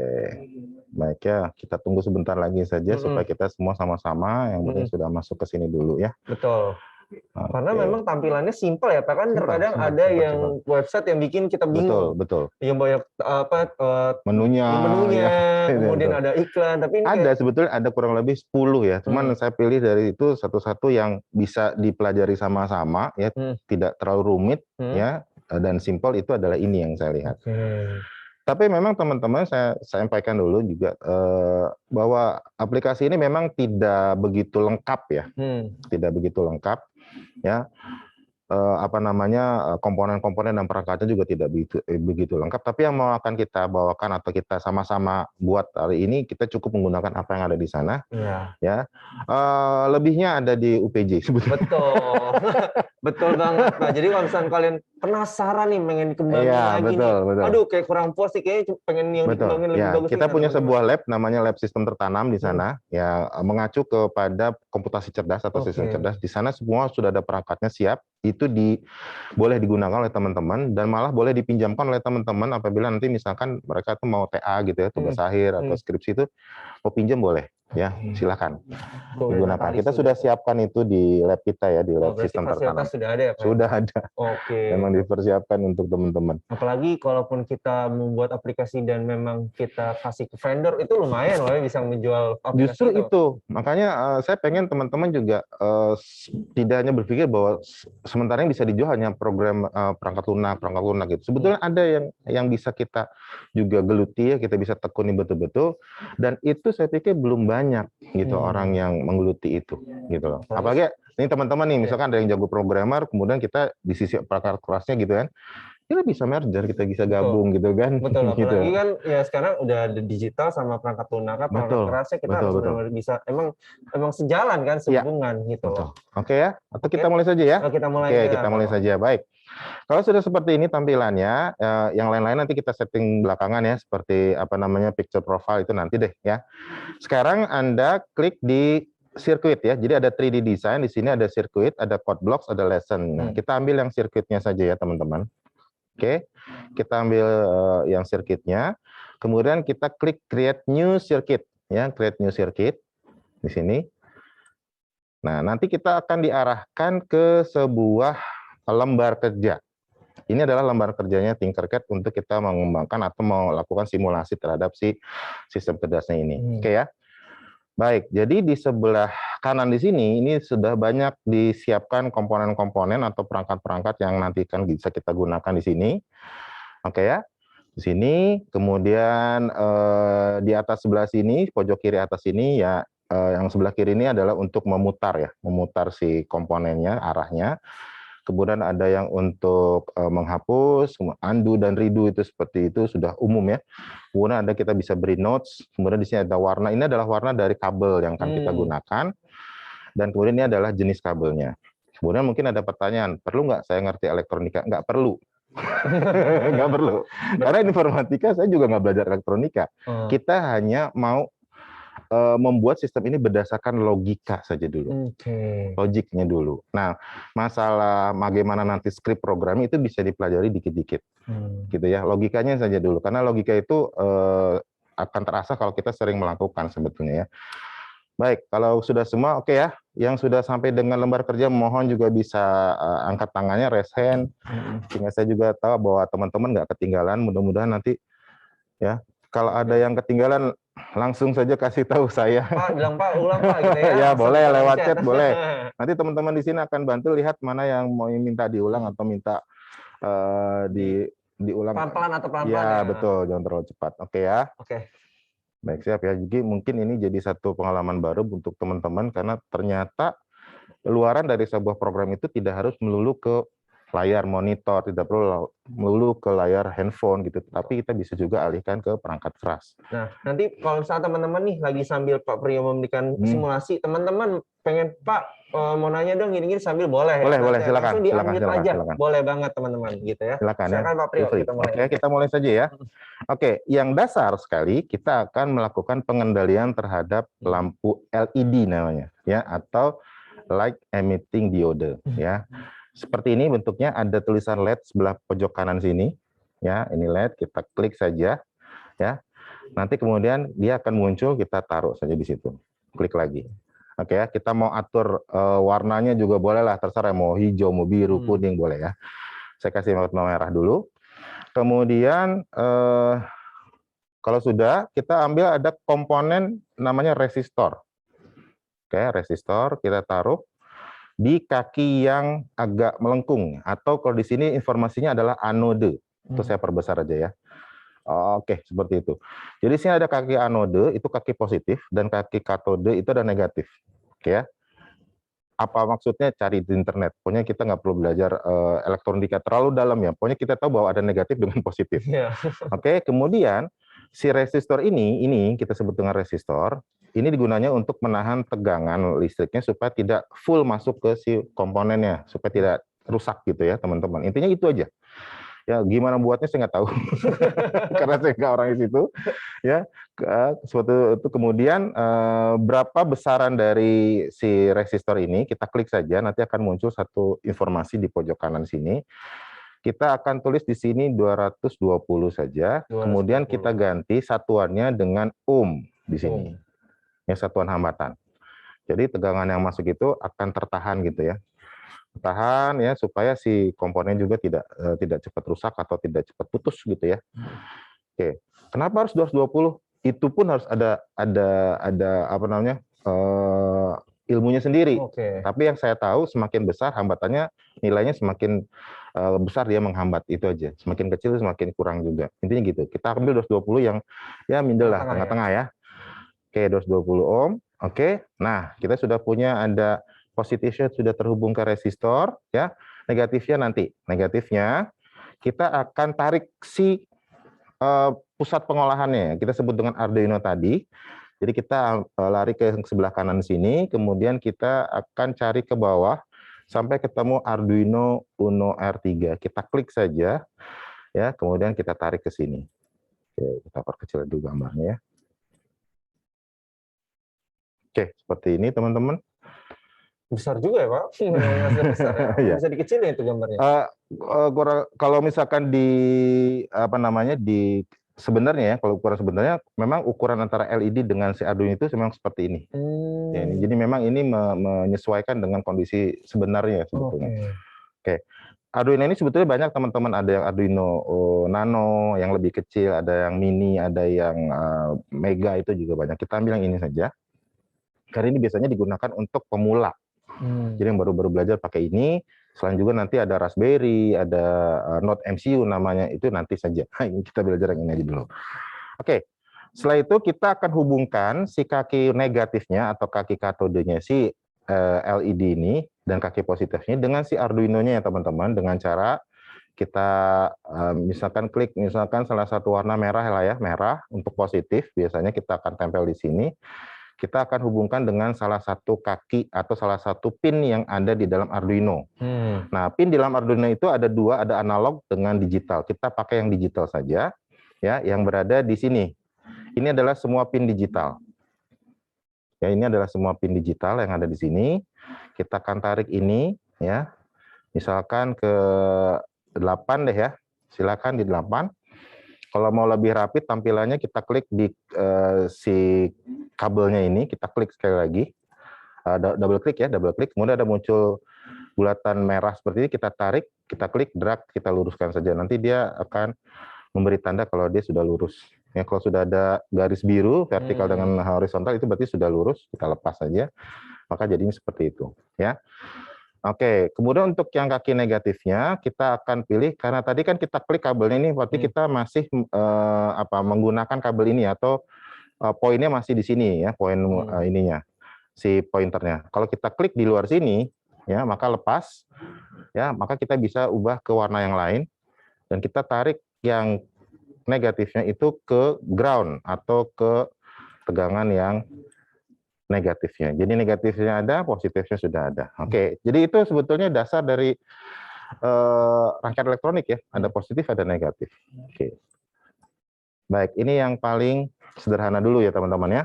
Baik ya, kita tunggu sebentar lagi saja supaya kita semua sama-sama yang penting sudah masuk ke sini dulu ya. Betul. Karena memang tampilannya simpel ya Pak, kan terkadang ada yang website yang bikin kita bingung. Betul. Yang banyak menunya, kemudian ada iklan, tapi ini ada sebetulnya ada kurang lebih 10 ya. Cuman saya pilih dari itu satu-satu yang bisa dipelajari sama-sama ya, tidak terlalu rumit ya, dan simpel, itu adalah ini yang saya lihat. Tapi memang teman-teman saya sampaikan dulu juga bahwa aplikasi ini memang tidak begitu lengkap ya. Tidak begitu lengkap ya. Komponen-komponen dan perangkatnya juga tidak begitu lengkap. Tapi yang mau akan kita bawakan atau kita sama-sama buat hari ini, kita cukup menggunakan apa yang ada di sana. Ya, lebihnya ada di UPJ sebetulnya. Betul banget. Nah, jadi kalau misalnya kalian penasaran nih, pengen dikembangin lagi nih, aduh kayak kurang puas sih, kayaknya pengen yang dikembangin lebih bagus. Kita punya sebuah lab namanya lab sistem tertanam di sana, ya mengacu kepada komputasi cerdas atau sistem cerdas. Di sana semua sudah ada perangkatnya siap. Itu boleh digunakan oleh teman-teman dan malah boleh dipinjamkan oleh teman-teman apabila nanti misalkan mereka tuh mau TA gitu ya, tugas akhir atau skripsi itu mau pinjam boleh ya, silakan digunakan. Kita sudah siapkan itu di lab kita ya, di lab sistem tertanam. Sudah ada ya Pak? Sudah ada. Memang dipersiapkan untuk teman-teman. Apalagi kalaupun kita membuat aplikasi dan memang kita kasih ke vendor, itu lumayan loh ya bisa menjual aplikasi. Justru itu. Makanya saya pengen teman-teman juga tidak hanya berpikir bahwa sementara yang bisa dijual hanya program perangkat lunak gitu. Sebetulnya ada yang bisa kita juga geluti ya, kita bisa tekuni betul-betul, dan itu saya pikir belum banyak gitu orang yang menggeluti itu gitu loh. Apalagi ini teman-teman nih, misalkan ada yang jago programmer, kemudian kita di sisi perangkat kerasnya gitu kan, kita bisa merger, kita bisa gabung gitu kan. Betul, apalagi kan ya sekarang udah ada digital sama perangkat lunak, perangkat kerasnya kita harus benar-benar bisa, emang sejalan kan, sehubungan gitu loh. Oke ya, atau kita mulai saja ya? Kita mulai saja, baik. Kalau sudah seperti ini tampilannya, yang lain-lain nanti kita setting belakangan ya, seperti picture profile itu nanti deh ya. Sekarang Anda klik di sirkuit ya, jadi ada 3D design, di sini ada sirkuit, ada code blocks, ada lesson. Nah, kita ambil yang sirkuitnya saja ya teman-teman. Oke, kita ambil yang sirkuitnya, kemudian kita klik create new circuit ya, create new circuit di sini. Nah, nanti kita akan diarahkan ke sebuah lembar kerja. Ini adalah lembar kerjanya Tinkercad untuk kita mengembangkan atau melakukan simulasi terhadap si sistem cerdasnya ini. Oke ya. Baik, jadi di sebelah kanan di sini ini sudah banyak disiapkan komponen-komponen atau perangkat-perangkat yang nanti kan bisa kita gunakan di sini. Oke ya. Di sini, kemudian di atas sebelah sini, pojok kiri atas ini ya, yang sebelah kiri ini adalah untuk memutar ya, memutar si komponennya, arahnya. Kemudian ada yang untuk menghapus, undo dan redo, itu seperti itu sudah umum ya. Kemudian ada kita bisa beri notes, kemudian di sini ada warna, ini adalah warna dari kabel yang akan kita gunakan. Dan kemudian ini adalah jenis kabelnya. Kemudian mungkin ada pertanyaan, perlu nggak saya ngerti elektronika? Nggak perlu. Nggak perlu. Karena informatika saya juga nggak belajar elektronika. Kita hanya mau membuat sistem ini berdasarkan logika saja dulu, logiknya dulu. Nah, masalah bagaimana nanti skrip program itu bisa dipelajari dikit-dikit, gitu ya. Logikanya saja dulu, karena logika itu akan terasa kalau kita sering melakukan sebetulnya ya. Baik, kalau sudah semua oke ya. Yang sudah sampai dengan lembar kerja, mohon juga bisa angkat tangannya, raise hand, sehingga saya juga tahu bahwa teman-teman nggak ketinggalan. Mudah-mudahan nanti ya. Kalau ada yang ketinggalan, langsung saja kasih tahu saya. Pak, bilang Pak, ulang Pak gitu ya. Ya, boleh lewat chat, boleh. Nanti teman-teman di sini akan bantu lihat mana yang mau minta diulang atau minta diulang. Pelan-pelan atau pelan-pelan. Ya, betul, jangan terlalu cepat. Oke ya. Oke. Baik, siap ya. Jadi mungkin ini jadi satu pengalaman baru untuk teman-teman karena ternyata luaran dari sebuah program itu tidak harus melulu ke layar monitor, tidak perlu melulu ke layar handphone gitu, tapi kita bisa juga alihkan ke perangkat keras. Nah, nanti kalau misalnya teman-teman nih lagi sambil Pak Priyo memberikan simulasi, teman-teman pengen Pak mau nanya dong gini-gini sambil boleh ya. Boleh, silakan. Langsung di-unmute aja. Silakan. Boleh banget teman-teman gitu ya. Silakan ya. Silakan Pak Priyo, kita mulai. Oke, kita mulai saja ya. Oke, yang dasar sekali kita akan melakukan pengendalian terhadap lampu LED namanya ya, atau light emitting diode ya. Seperti ini bentuknya, ada tulisan LED sebelah pojok kanan sini ya, ini LED, kita klik saja ya. Nanti kemudian dia akan muncul, kita taruh saja di situ. Klik lagi. Oke ya, kita mau atur warnanya juga boleh lah, terserah mau hijau, mau biru, kuning boleh ya. Saya kasih warna merah dulu. Kemudian kalau sudah, kita ambil ada komponen namanya resistor. Oke, resistor kita taruh di kaki yang agak melengkung, atau kalau di sini informasinya adalah anode. Itu saya perbesar aja ya. Oke, seperti itu. Jadi sini ada kaki anode, itu kaki positif, dan kaki katode itu ada negatif. Oke ya. Apa maksudnya, cari di internet. Pokoknya kita nggak perlu belajar elektronika terlalu dalam ya. Pokoknya kita tahu bahwa ada negatif dengan positif. Oke, kemudian si resistor ini kita sebut dengan resistor. Ini digunanya untuk menahan tegangan listriknya supaya tidak full masuk ke si komponennya, supaya tidak rusak gitu ya teman-teman. Intinya itu aja. Ya gimana buatnya saya nggak tahu, karena saya nggak orang di situ. Ya, suatu itu kemudian berapa besaran dari si resistor ini kita klik saja, nanti akan muncul satu informasi di pojok kanan sini. Kita akan tulis di sini 220 saja. 220. Kemudian kita ganti satuannya dengan ohm di sini. Ya, satuan hambatan. Jadi tegangan yang masuk itu akan tertahan gitu ya. Tertahan ya, supaya si komponen juga tidak cepat rusak atau tidak cepat putus gitu ya. Oke. Kenapa harus 220? Itu pun harus ada apa namanya? Ilmunya sendiri. Tapi yang saya tahu semakin besar hambatannya, nilainya semakin besar dia menghambat, itu aja. Semakin kecil semakin kurang juga. Intinya gitu. Kita ambil 220 yang ya middle lah, tengah-tengah ya. Oke, 220 ohm. Oke. Nah, kita sudah punya ada positifnya sudah terhubung ke resistor ya. Negatifnya nanti. Negatifnya kita akan tarik si pusat pengolahannya. Kita sebut dengan Arduino tadi. Jadi kita lari ke sebelah kanan sini, kemudian kita akan cari ke bawah sampai ketemu Arduino Uno R3. Kita klik saja ya, kemudian kita tarik ke sini. Oke, kita perkecil dulu gambarnya ya. Oke, seperti ini teman-teman. Besar juga ya Pak? Besar ya? Bisa dikecilin itu gambarnya? Kalau misalkan di apa namanya di sebenarnya ya, kalau ukuran sebenarnya memang ukuran antara LED dengan si Arduino itu memang seperti ini. Ya, jadi memang ini menyesuaikan dengan kondisi sebenarnya sebetulnya. Oke. Arduino ini sebetulnya banyak teman-teman, ada yang Arduino Nano yang lebih kecil, ada yang mini, ada yang mega, itu juga banyak. Kita ambil yang ini saja. Karena ini biasanya digunakan untuk pemula. Jadi yang baru-baru belajar pakai ini. Selain juga nanti ada Raspberry, ada Node MCU namanya, itu nanti saja. Ini kita belajar yang ini aja dulu. Oke, setelah itu kita akan hubungkan si kaki negatifnya atau kaki katodenya si LED ini dan kaki positifnya dengan si Arduino-nya ya teman-teman, dengan cara kita misalkan klik misalkan salah satu warna merah lah ya, merah untuk positif, biasanya kita akan tempel di sini. Kita akan hubungkan dengan salah satu kaki atau salah satu pin yang ada di dalam Arduino. Nah, pin di dalam Arduino itu ada dua, ada analog dengan digital. Kita pakai yang digital saja, ya, yang berada di sini. Ini adalah semua pin digital. Ya, ini adalah semua pin digital yang ada di sini. Kita akan tarik ini, ya, misalkan ke 8 deh ya. Silakan di 8. Kalau mau lebih rapi tampilannya, kita klik di si kabelnya ini, kita klik sekali lagi, double klik ya, double klik, kemudian ada muncul bulatan merah seperti ini, kita tarik, kita klik, drag, kita luruskan saja. Nanti dia akan memberi tanda kalau dia sudah lurus. Ya, kalau sudah ada garis biru, vertikal dengan horizontal, itu berarti sudah lurus, kita lepas saja, maka jadinya seperti itu. Ya. Oke, kemudian untuk yang kaki negatifnya kita akan pilih, karena tadi kan kita klik kabelnya ini, berarti kita masih menggunakan kabel ini atau poinnya masih di sini ya, poin ininya, si pointernya. Kalau kita klik di luar sini, ya maka lepas. ya, maka kita bisa ubah ke warna yang lain dan kita tarik yang negatifnya itu ke ground atau ke tegangan yang negatifnya. Jadi negatifnya ada, positifnya sudah ada. Oke, jadi itu sebetulnya dasar dari rangkaian elektronik ya. Ada positif, ada negatif. Oke. Baik, ini yang paling sederhana dulu ya teman-teman ya.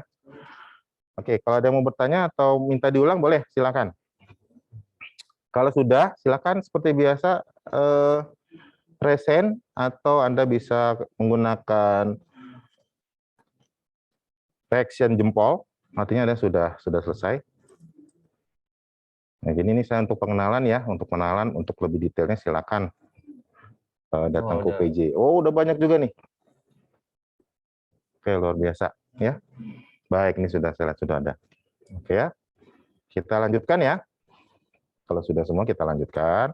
Oke, kalau ada yang mau bertanya atau minta diulang boleh, silakan. Kalau sudah, silakan seperti biasa present atau Anda bisa menggunakan reaction jempol, artinya Anda sudah selesai. Nah, jadi ini saya untuk pengenalan ya, untuk pengenalan, untuk lebih detailnya silakan datang ke UPJ. Oh, udah banyak juga nih. Oke, luar biasa ya. Baik, ini sudah saya lihat sudah ada. Oke ya. Kita lanjutkan ya. Kalau sudah semua kita lanjutkan.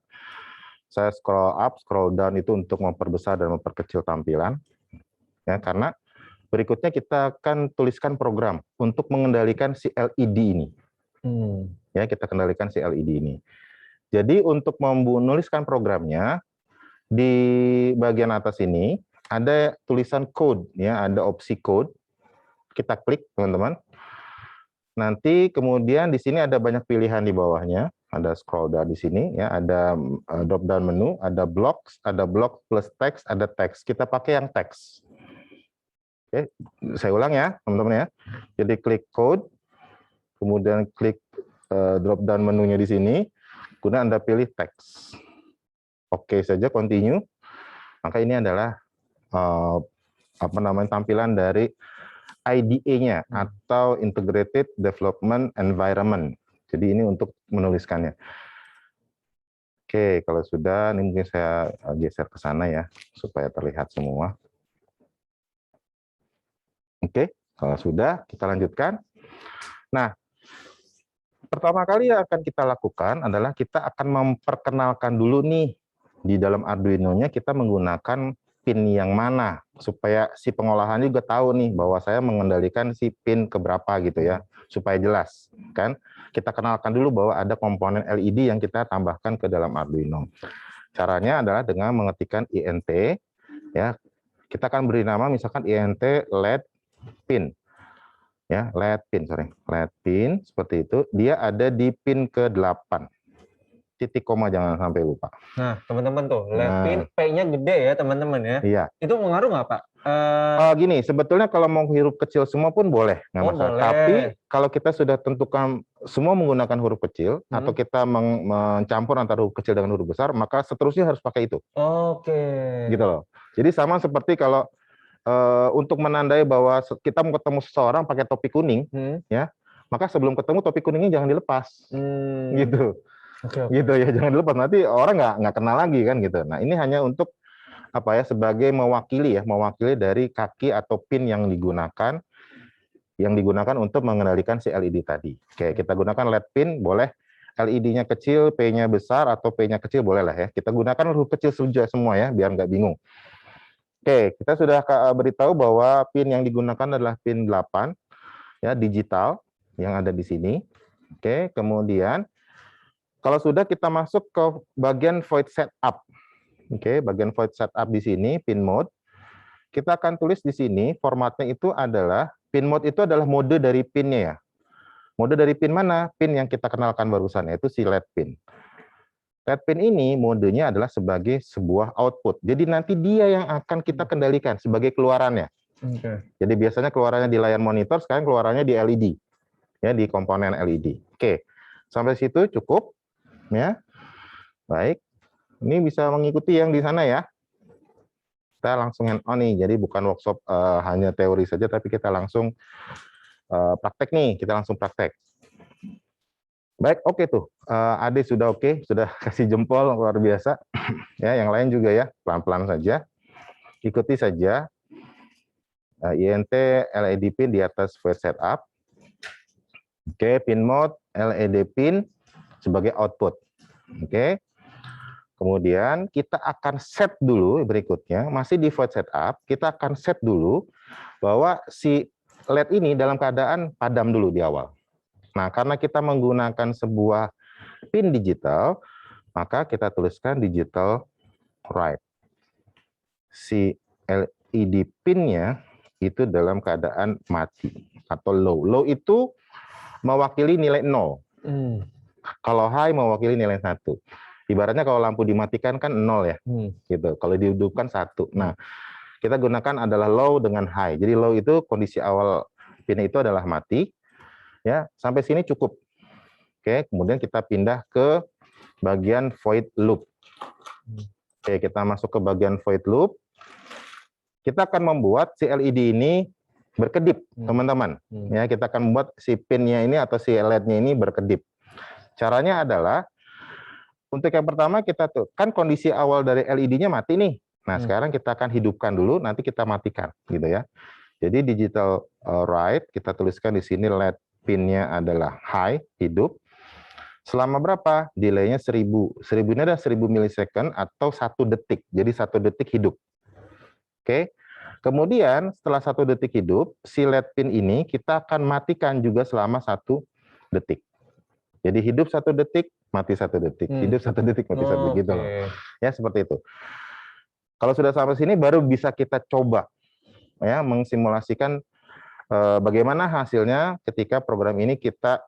Saya scroll up, scroll down itu untuk memperbesar dan memperkecil tampilan. Ya, karena berikutnya kita akan tuliskan program untuk mengendalikan si LED ini. Ya, kita kendalikan si LED ini. Jadi untuk menuliskan programnya di bagian atas ini ada tulisan code ya, ada opsi code. Kita klik, teman-teman. Nanti kemudian di sini ada banyak pilihan di bawahnya. Ada scroll down di sini ya, ada drop down menu, ada blocks, ada block plus text, ada teks. Kita pakai yang teks. Oke, saya ulang ya, teman-teman ya. Jadi klik code, kemudian klik drop down menunya di sini, kemudian Anda pilih teks. Oke saja, continue. Maka ini adalah tampilan dari IDE-nya atau Integrated Development Environment. Jadi ini untuk menuliskannya. Oke, kalau sudah, ini mungkin saya geser ke sana ya, supaya terlihat semua. Oke, kalau sudah, kita lanjutkan. Nah, pertama kali yang akan kita lakukan adalah kita akan memperkenalkan dulu nih, di dalam Arduino-nya kita menggunakan pin yang mana, supaya si pengolahan juga tahu nih, bahwa saya mengendalikan si pin keberapa gitu ya, supaya jelas, kan? Kita kenalkan dulu bahwa ada komponen LED yang kita tambahkan ke dalam Arduino. Caranya adalah dengan mengetikkan INT, ya. Kita akan beri nama misalkan INT LED pin, ya, LED pin seperti itu. Dia ada di pin ke-8. Titik koma jangan sampai lupa. Nah, teman-teman tuh, LED pin P-nya gede ya, teman-teman ya. Iya. Itu mengaruh nggak, Pak? Gini, sebetulnya kalau mau huruf kecil semua pun boleh, nggak masalah. Boleh. Tapi kalau kita sudah tentukan semua menggunakan huruf kecil atau kita mencampur antara huruf kecil dengan huruf besar, maka seterusnya harus pakai itu. Oke. Gitu loh. Jadi sama seperti kalau untuk menandai bahwa kita mau ketemu seseorang pakai topi kuning, ya, maka sebelum ketemu topi kuningnya jangan dilepas, gitu. Oke. Gitu ya, jangan dilepas, nanti orang nggak kenal lagi kan gitu. Nah, ini hanya untuk apa ya, sebagai mewakili dari kaki atau pin yang digunakan untuk mengendalikan si LED tadi. Oke, kita gunakan LED pin, boleh LED-nya kecil, P-nya besar, atau P-nya kecil, boleh lah ya. Kita gunakan huruf kecil saja semua ya, biar nggak bingung. Oke, kita sudah beritahu bahwa pin yang digunakan adalah pin 8, ya, digital, yang ada di sini. Oke, kemudian kalau sudah, kita masuk ke bagian void setup. Oke, bagian void setup di sini, pin mode. Kita akan tulis di sini, formatnya itu adalah, pin mode itu adalah mode dari pinnya ya. Mode dari pin mana? Pin yang kita kenalkan barusan, yaitu si LED pin. LED pin ini modenya adalah sebagai sebuah output. Jadi nanti dia yang akan kita kendalikan sebagai keluarannya. Jadi biasanya keluarannya di layar monitor, sekarang keluarannya di LED. Ya, di komponen LED. Oke, sampai situ cukup. Ya, baik. Ini bisa mengikuti yang di sana ya. Kita langsung hand on nih, jadi bukan workshop hanya teori saja, tapi kita langsung praktek nih, kita langsung praktek. Baik, oke tuh. Ade sudah oke, sudah kasih jempol, luar biasa. Ya, yang lain juga ya, pelan-pelan saja. Ikuti saja. INT LED pin di atas void setup. Oke, pin mode LED pin sebagai output. Oke. Kemudian kita akan set dulu berikutnya, masih di void setup, kita akan set dulu bahwa si LED ini dalam keadaan padam dulu di awal. Nah, karena kita menggunakan sebuah pin digital, maka kita tuliskan digital write. Si LED pin-nya itu dalam keadaan mati atau low. Low itu mewakili nilai 0. Kalau high mewakili nilai 1. Ibaratnya kalau lampu dimatikan kan 0 ya. Gitu. Kalau dihidupkan 1. Nah, kita gunakan adalah low dengan high. Jadi low itu kondisi awal pin itu adalah mati. Ya, sampai sini cukup. Oke, kemudian kita pindah ke bagian void loop. Oke, kita masuk ke bagian void loop. Kita akan membuat si LED ini berkedip, teman-teman. Ya, kita akan membuat si pin-nya ini atau si LED-nya ini berkedip. Caranya adalah untuk yang pertama kita tuh kan kondisi awal dari LED-nya mati nih. Nah, sekarang kita akan hidupkan dulu, nanti kita matikan, gitu ya. Jadi digital write kita tuliskan di sini LED pin-nya adalah high, hidup. Selama berapa? Delay-nya 1000. 1000 ini adalah 1000 milisecond atau 1 detik. Jadi 1 detik hidup. Oke. Kemudian setelah 1 detik hidup, si LED pin ini kita akan matikan juga selama 1 detik. Jadi hidup 1 detik, mati 1 detik. Hidup 1 detik, mati 1 detik gitu loh. Ya, seperti itu. Kalau sudah sampai sini baru bisa kita coba ya mengsimulasikan bagaimana hasilnya ketika program ini kita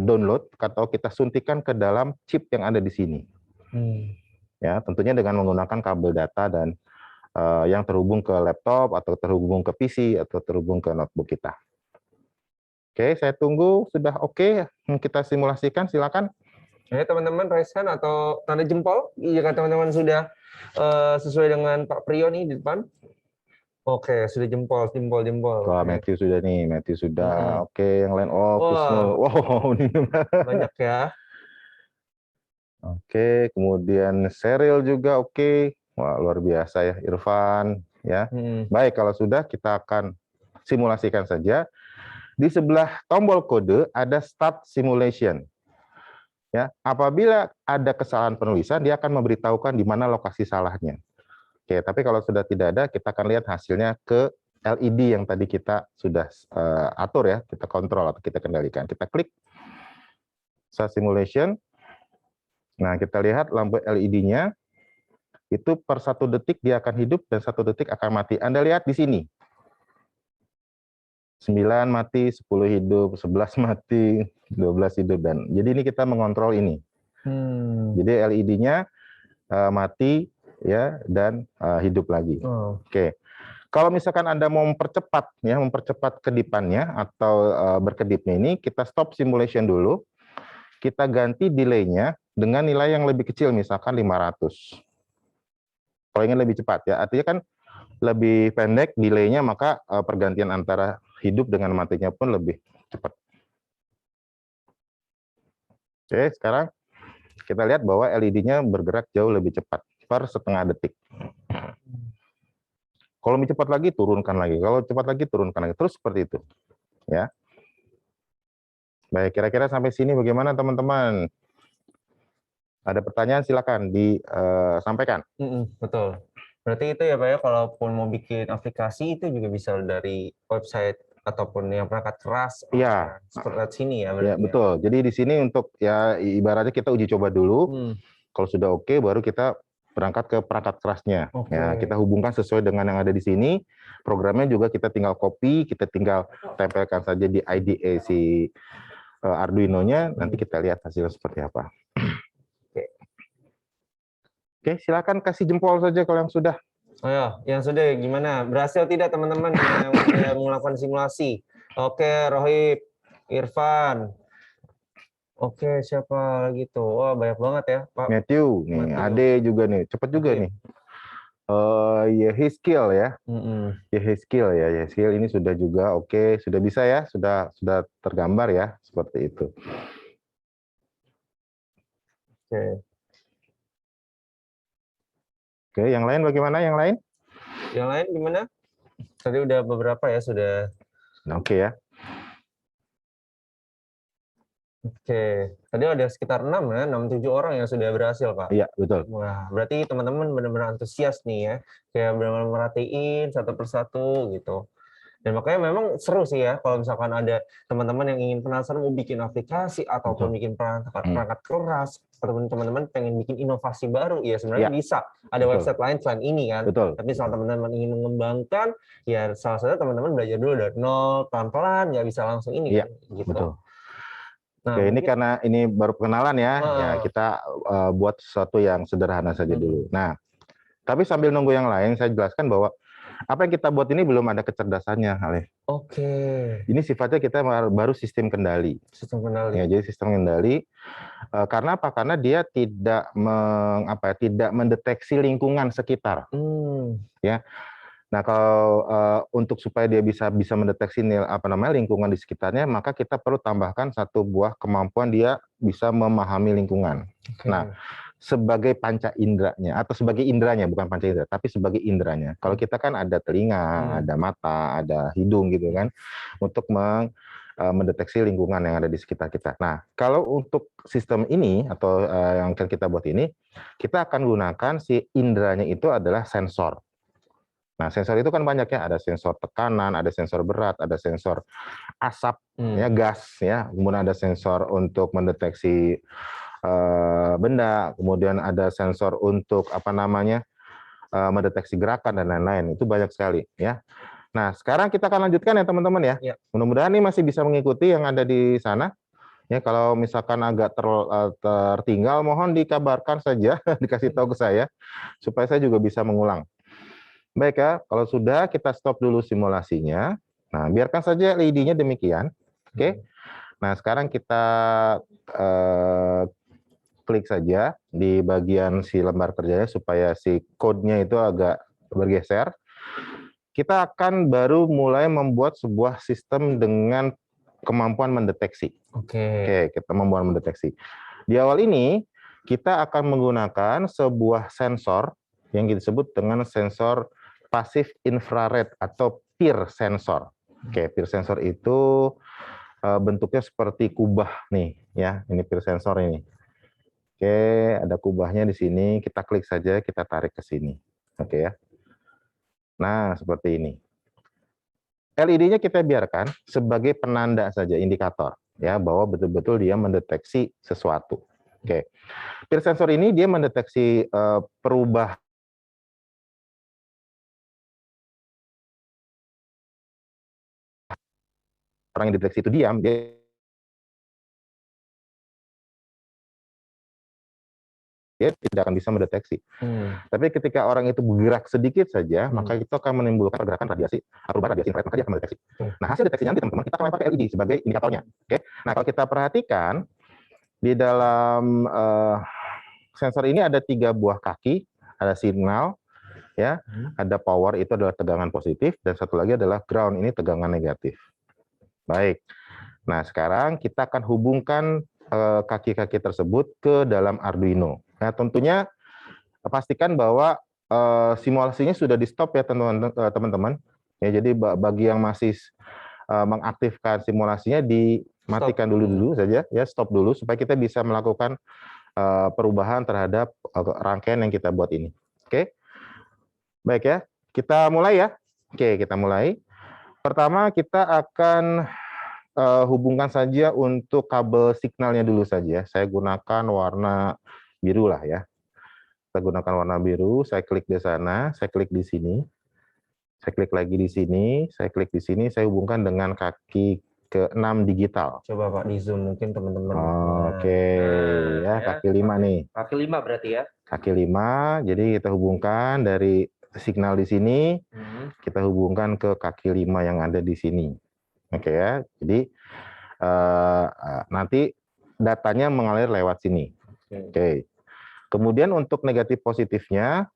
download atau kita suntikan ke dalam chip yang ada di sini. Ya, tentunya dengan menggunakan kabel data dan yang terhubung ke laptop atau terhubung ke PC atau terhubung ke notebook kita. Oke, saya tunggu sudah oke, kita simulasikan, silakan. Ya, teman-teman raise hand atau tanda jempol jika teman-teman sudah sesuai dengan Pak Priyo nih di depan. Oke, sudah jempol. Wah, Matthew sudah nih, Matthew sudah. Oke, yang lain Kusno. Wow, ini banyak ya. Oke, kemudian Cheryl juga oke. Wah, luar biasa ya, Irfan ya. Baik, kalau sudah kita akan simulasikan saja. Di sebelah tombol kode ada start simulation. Ya, apabila ada kesalahan penulisan, dia akan memberitahukan di mana lokasi salahnya. Oke, tapi kalau sudah tidak ada, kita akan lihat hasilnya ke LED yang tadi kita sudah atur ya, kita kontrol atau kita kendalikan. Kita klik start simulation. Nah, kita lihat lampu LED-nya itu per 1 detik dia akan hidup dan 1 detik akan mati. Anda lihat di sini. 9 mati, 10 hidup, 11 mati, 12 hidup dan jadi ini kita mengontrol ini. Jadi LED-nya mati ya dan hidup lagi. Oke. Kalau misalkan Anda mau mempercepat kedipannya atau berkedipnya ini, kita stop simulation dulu. Kita ganti delay-nya dengan nilai yang lebih kecil, misalkan 500. Kalau ingin lebih cepat ya, artinya kan lebih pendek delay-nya, maka pergantian antara hidup dengan matinya pun lebih cepat. Oke, sekarang kita lihat bahwa LED-nya bergerak jauh lebih cepat, per setengah detik. Kalau lebih cepat lagi, turunkan lagi. Kalau cepat lagi, turunkan lagi. Terus seperti itu. Ya. Baik, kira-kira sampai sini bagaimana teman-teman? Ada pertanyaan silakan disampaikan. Betul. Berarti itu ya Pak ya, kalaupun mau bikin aplikasi itu juga bisa dari website ataupun yang perangkat keras. Iya. Seperti sini ya. Ya, betul. Jadi di sini untuk ya ibaratnya kita uji coba dulu. Kalau sudah oke, baru kita berangkat ke perangkat kerasnya. Ya, kita hubungkan sesuai dengan yang ada di sini. Programnya juga kita tinggal copy, kita tinggal tempelkan saja di IDE si Arduino-nya. Nanti kita lihat hasilnya seperti apa. Oke, silakan kasih jempol saja kalau yang sudah. Oh ya, yang sudah gimana? Berhasil tidak teman-teman yang melakukan simulasi? Oke, Rohib, Irfan. Oke, siapa lagi tuh? Wah, banyak banget ya, Pak. Matthew, nih, Ade juga nih, cepat juga nih. Yehiskiel ya. Yehiskiel ya, Yehiskiel ini sudah juga oke, sudah bisa ya, sudah tergambar ya, seperti itu. Oke. Oke, yang lain bagaimana? Yang lain? Yang lain gimana? Tadi udah beberapa ya sudah. Oke ya. Oke, tadi ada sekitar 6 ya, 6-7 orang yang sudah berhasil, Pak. Iya, betul. Wah, berarti teman-teman benar-benar antusias nih ya. Kayak benar-benar merhatiin satu persatu gitu. Dan makanya memang seru sih ya kalau misalkan ada teman-teman yang ingin penasaran mau bikin aplikasi ataupun bikin perangkat keras, ataupun teman-teman pengen bikin inovasi baru, ya sebenarnya bisa. Ada website lain selain ini kan. Tapi kalau teman-teman ingin mengembangkan, ya salah satu teman-teman belajar dulu dari nol, pelan-pelan, nggak bisa langsung ini kan. Gitu. Betul. Nah, Oke, ini karena ini baru perkenalan ya, ya kita buat sesuatu yang sederhana saja dulu. Nah, tapi sambil nunggu yang lain, saya jelaskan bahwa apa yang kita buat ini belum ada kecerdasannya, Alif. Oke. Ini sifatnya kita baru sistem kendali. Sistem kendali. Ya, jadi sistem kendali. Karena apa? Karena dia tidak tidak mendeteksi lingkungan sekitar. Ya. Nah, kalau untuk supaya dia bisa mendeteksi lingkungan di sekitarnya, maka kita perlu tambahkan satu buah kemampuan dia bisa memahami lingkungan. Nah, sebagai panca inderanya atau sebagai inderanya, bukan panca indera, tapi sebagai inderanya. Kalau kita kan ada telinga, ada mata, ada hidung gitu kan, untuk mendeteksi lingkungan yang ada di sekitar kita. Nah, kalau untuk sistem ini atau yang akan kita buat ini, kita akan gunakan si inderanya itu adalah sensor. Nah, sensor itu kan banyak ya, ada sensor tekanan, ada sensor berat, ada sensor asap, ya gas, ya. Kemudian ada sensor untuk mendeteksi benda, kemudian ada sensor untuk mendeteksi gerakan dan lain-lain. Itu banyak sekali, ya. Nah, sekarang kita akan lanjutkan ya teman-teman ya. Mudah-mudahan ini masih bisa mengikuti yang ada di sana. Ya, kalau misalkan agak tertinggal, mohon dikabarkan saja, dikasih tahu ke saya, supaya saya juga bisa mengulang. Baik ya, kalau sudah kita stop dulu simulasinya. Nah, biarkan saja LED-nya demikian. Oke. Nah, sekarang kita klik saja di bagian si lembar kerjanya supaya si code-nya itu agak bergeser. Kita akan baru mulai membuat sebuah sistem dengan kemampuan mendeteksi. Oke, kita membuat mendeteksi. Di awal ini, kita akan menggunakan sebuah sensor yang disebut dengan sensor pasif infrared atau PIR sensor. Oke, PIR sensor itu bentuknya seperti kubah nih, ya. Ini PIR sensor ini. Oke, ada kubahnya di sini. Kita klik saja, kita tarik ke sini. Oke ya. Nah, seperti ini. LED-nya kita biarkan sebagai penanda saja, indikator, ya, bahwa betul-betul dia mendeteksi sesuatu. Oke. PIR sensor ini dia mendeteksi perubahan orang yang deteksi itu diam, dia tidak akan bisa mendeteksi. Tapi ketika orang itu bergerak sedikit saja, maka itu akan menimbulkan pergerakan radiasi, perubahan radiasi infrared, maka dia akan mendeteksi. Nah, hasil deteksinya nanti teman-teman, kita akan pakai LED sebagai indikatornya. Oke. Nah, kalau kita perhatikan, di dalam sensor ini ada 3 buah kaki, ada signal, ya, ada power, itu adalah tegangan positif, dan satu lagi adalah ground, ini tegangan negatif. Baik. Nah, sekarang kita akan hubungkan kaki-kaki tersebut ke dalam Arduino. Nah, tentunya pastikan bahwa simulasinya sudah di-stop ya teman-teman. Ya, jadi bagi yang masih mengaktifkan simulasinya dimatikan dulu saja, ya, stop dulu supaya kita bisa melakukan perubahan terhadap rangkaian yang kita buat ini. Oke. Baik ya, kita mulai ya. Oke, kita mulai. Pertama kita akan hubungkan saja untuk kabel signalnya dulu saja. Saya gunakan warna biru lah ya. Saya gunakan warna biru, saya klik di sana, saya klik di sini. Saya klik lagi di sini, saya klik di sini, saya hubungkan dengan kaki ke-6 digital. Coba Pak di zoom mungkin teman-teman. Oke, ya kaki 5 nih. Kaki 5 berarti ya. Kaki 5, jadi kita hubungkan dari signal di sini, kita hubungkan ke kaki 5 yang ada di sini. Oke ya, jadi nanti datanya mengalir lewat sini. Oke. Kemudian untuk negatif positifnya,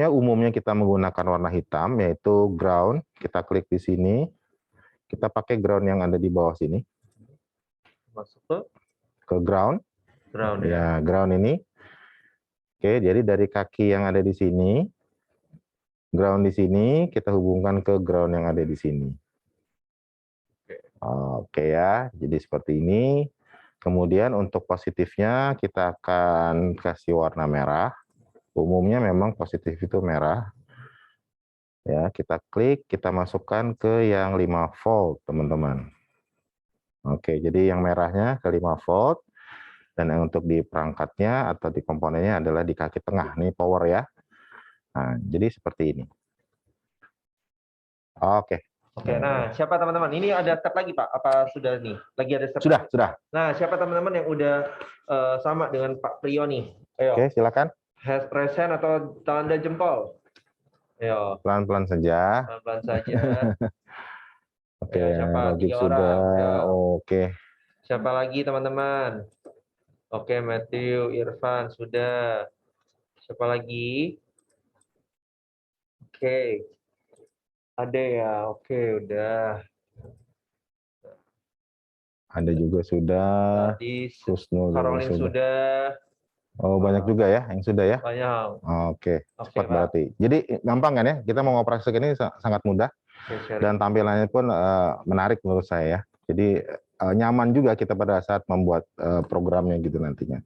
umumnya kita menggunakan warna hitam, yaitu ground. Kita klik di sini, kita pakai ground yang ada di bawah sini. Masuk ke ground. Ground ya. Ground ini. Oke, jadi dari kaki yang ada di sini, ground di sini, kita hubungkan ke ground yang ada di sini. Oke ya, jadi seperti ini. Kemudian untuk positifnya kita akan kasih warna merah. Umumnya memang positif itu merah. Ya, kita klik, kita masukkan ke yang 5 volt, teman-teman. Oke, jadi yang merahnya ke 5 volt, dan yang untuk di perangkatnya atau di komponennya adalah di kaki tengah, nih power ya. Nah, jadi seperti ini. Oke. Oke, nah siapa teman-teman? Ini ada step lagi Pak? Apa sudah nih? Lagi ada step? Sudah. Nah, siapa teman-teman yang udah sama dengan Pak Priyo nih? Ayo. Oke, silakan. Raise hand atau tanda jempol. Ayo. Pelan-pelan saja. Pelan-pelan saja. Oke, Ayo, siapa? Rajib 3 sudah. orang. Ya. Oke. Siapa lagi teman-teman? Oke, Matthew, Irfan, sudah. Siapa lagi? Oke. Ada ya, oke, udah. Ada juga sudah. Tadi Kusnul Caroline sudah. Oh, banyak juga ya yang sudah ya? Banyak. Oke, cepat Pak. berarti. Jadi gampang kan ya? Kita mau ngoperasikan ini sangat mudah. Oke, Dan tampilannya pun menarik menurut saya ya. Jadi nyaman juga kita pada saat membuat programnya gitu nantinya.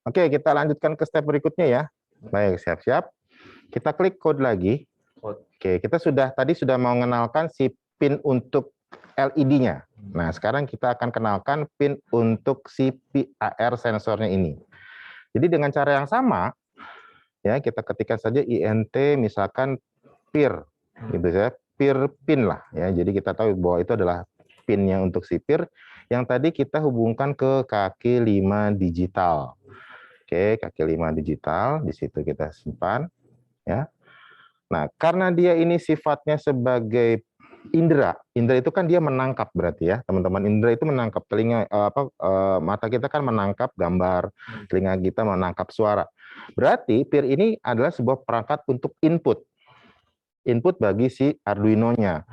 Oke, kita lanjutkan ke step berikutnya ya. Baik, siap-siap. Kita klik code lagi. Oke, kita tadi sudah mengenalkan si pin untuk LED-nya. Nah, sekarang kita akan kenalkan pin untuk si PAR sensornya ini. Jadi dengan cara yang sama, ya kita ketikkan saja INT misalkan PIR, gitu ya, PIR pin lah ya. Jadi kita tahu bahwa itu adalah pinnya untuk si PIR yang tadi kita hubungkan ke kaki 5 digital. Oke, kaki 5 digital di situ kita simpan ya. Nah, karena dia ini sifatnya sebagai indera itu kan dia menangkap berarti ya, teman-teman. Indera itu menangkap telinga mata kita kan menangkap gambar, telinga kita menangkap suara. Berarti PIR ini adalah sebuah perangkat untuk input bagi si Arduino-nya.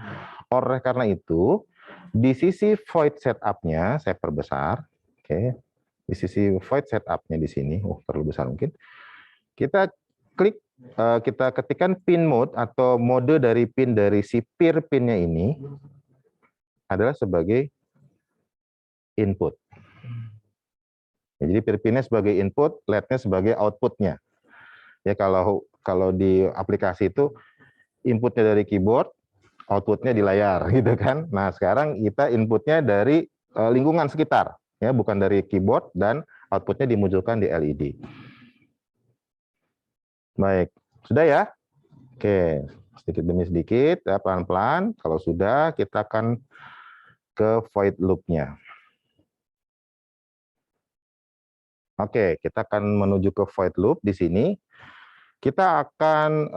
Oleh karena itu, di sisi void setup-nya saya perbesar, oke. Di sisi void setup-nya di sini, terlalu besar mungkin. Kita klik, kita ketikkan pin mode atau mode dari pin dari si PIR pinnya ini adalah sebagai input. Ya, jadi PIR pinnya sebagai input, LED-nya sebagai output-nya. Ya kalau di aplikasi itu inputnya dari keyboard, outputnya di layar, gitu kan. Nah, sekarang kita inputnya dari lingkungan sekitar, ya, bukan dari keyboard, dan outputnya dimunculkan di LED. Baik, sudah ya? Oke, sedikit demi sedikit, ya, pelan-pelan. Kalau sudah, kita akan ke void loop-nya. Oke, kita akan menuju ke void loop di sini. Kita akan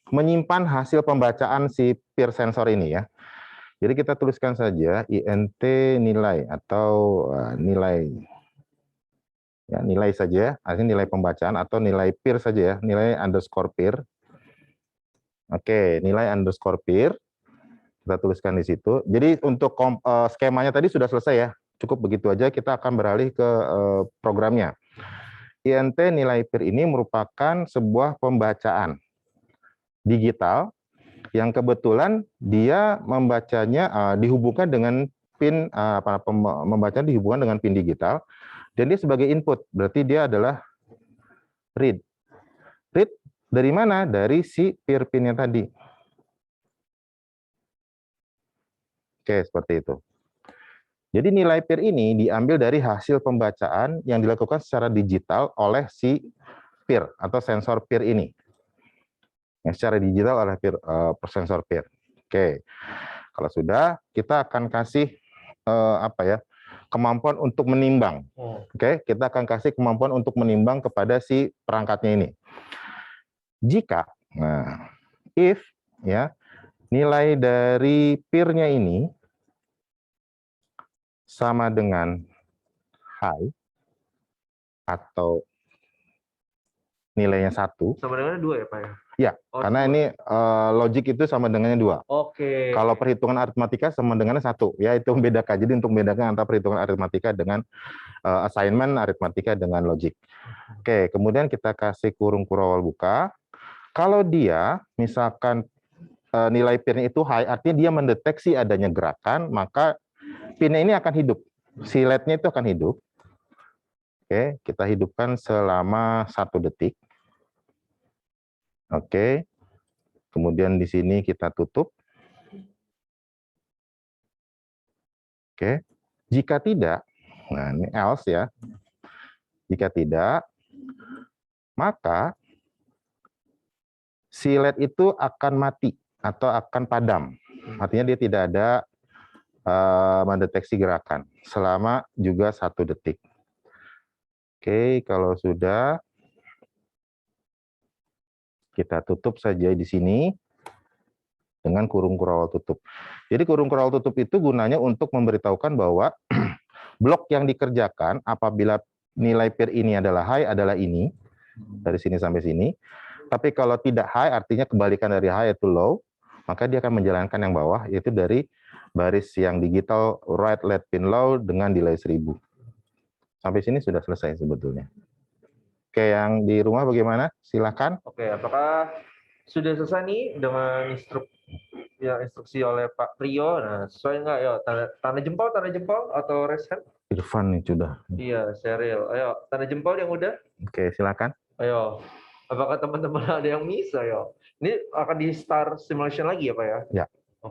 menyimpan hasil pembacaan si PIR sensor ini ya. Jadi kita tuliskan saja int nilai atau nilai ya, nilai saja, artinya nilai pembacaan atau nilai PIR saja ya, nilai underscore PIR. Oke, nilai underscore PIR kita tuliskan di situ. Jadi untuk skemanya tadi sudah selesai ya. Cukup begitu aja, kita akan beralih ke programnya. INT nilai PIR ini merupakan sebuah pembacaan digital yang kebetulan dia membacanya dihubungkan dengan pin pembacaan dihubungkan dengan pin digital dan dia sebagai input, berarti dia adalah read. Read dari mana? Dari si PIR pinnya tadi. Oke, seperti itu. Jadi nilai PIR ini diambil dari hasil pembacaan yang dilakukan secara digital oleh si PIR atau sensor PIR ini. Yang secara digital oleh sensor PIR. Oke, kalau sudah, kita akan kasih kemampuan untuk menimbang. Oke, kita akan kasih kemampuan untuk menimbang kepada si perangkatnya ini. Jika, if ya nilai dari PIR-nya ini sama dengan high atau nilainya 1. Sama dengan 2 ya Pak ya? Ya, karena 2. Ini logik itu sama dengannya 2. Oke. Kalau perhitungan aritmatika sama dengannya 1. Ya, itu membedakan. Jadi untuk membedakan antara perhitungan aritmatika dengan assignment aritmatika dengan logik. Oke, kemudian kita kasih kurung kurawal buka. Kalau dia misalkan nilai PIR-nya itu high, artinya dia mendeteksi adanya gerakan, maka pinnya ini akan hidup. Si LED-nya itu akan hidup. Oke, kita hidupkan selama 1 detik. Oke. Kemudian di sini kita tutup. Oke. Jika tidak, nah ini else ya. Jika tidak, maka si LED itu akan mati atau akan padam. Artinya dia tidak ada mendeteksi gerakan selama juga 1 detik. Oke, kalau sudah, kita tutup saja di sini dengan kurung kurawal tutup. Jadi kurung kurawal tutup itu gunanya untuk memberitahukan bahwa blok yang dikerjakan apabila nilai PIR ini adalah high adalah ini, dari sini sampai sini. Tapi kalau tidak high artinya kebalikan dari high yaitu low, maka dia akan menjalankan yang bawah yaitu dari baris yang digital right lead pin low dengan delay 1000. Sampai sini sudah selesai sebetulnya. Oke, yang di rumah bagaimana? Silakan. Oke, apakah sudah selesai nih dengan instruksi oleh Pak Rio? Nah, sesuai nggak? Ayo, tanda jempol atau raise hand? Irfan nih sudah. Iya, Sheryl. Ayo, tanda jempol yang udah. Oke, silakan. Ayo, apakah teman-teman ada yang miss? Ayo, ini akan di start simulation lagi ya Pak ya? Ya.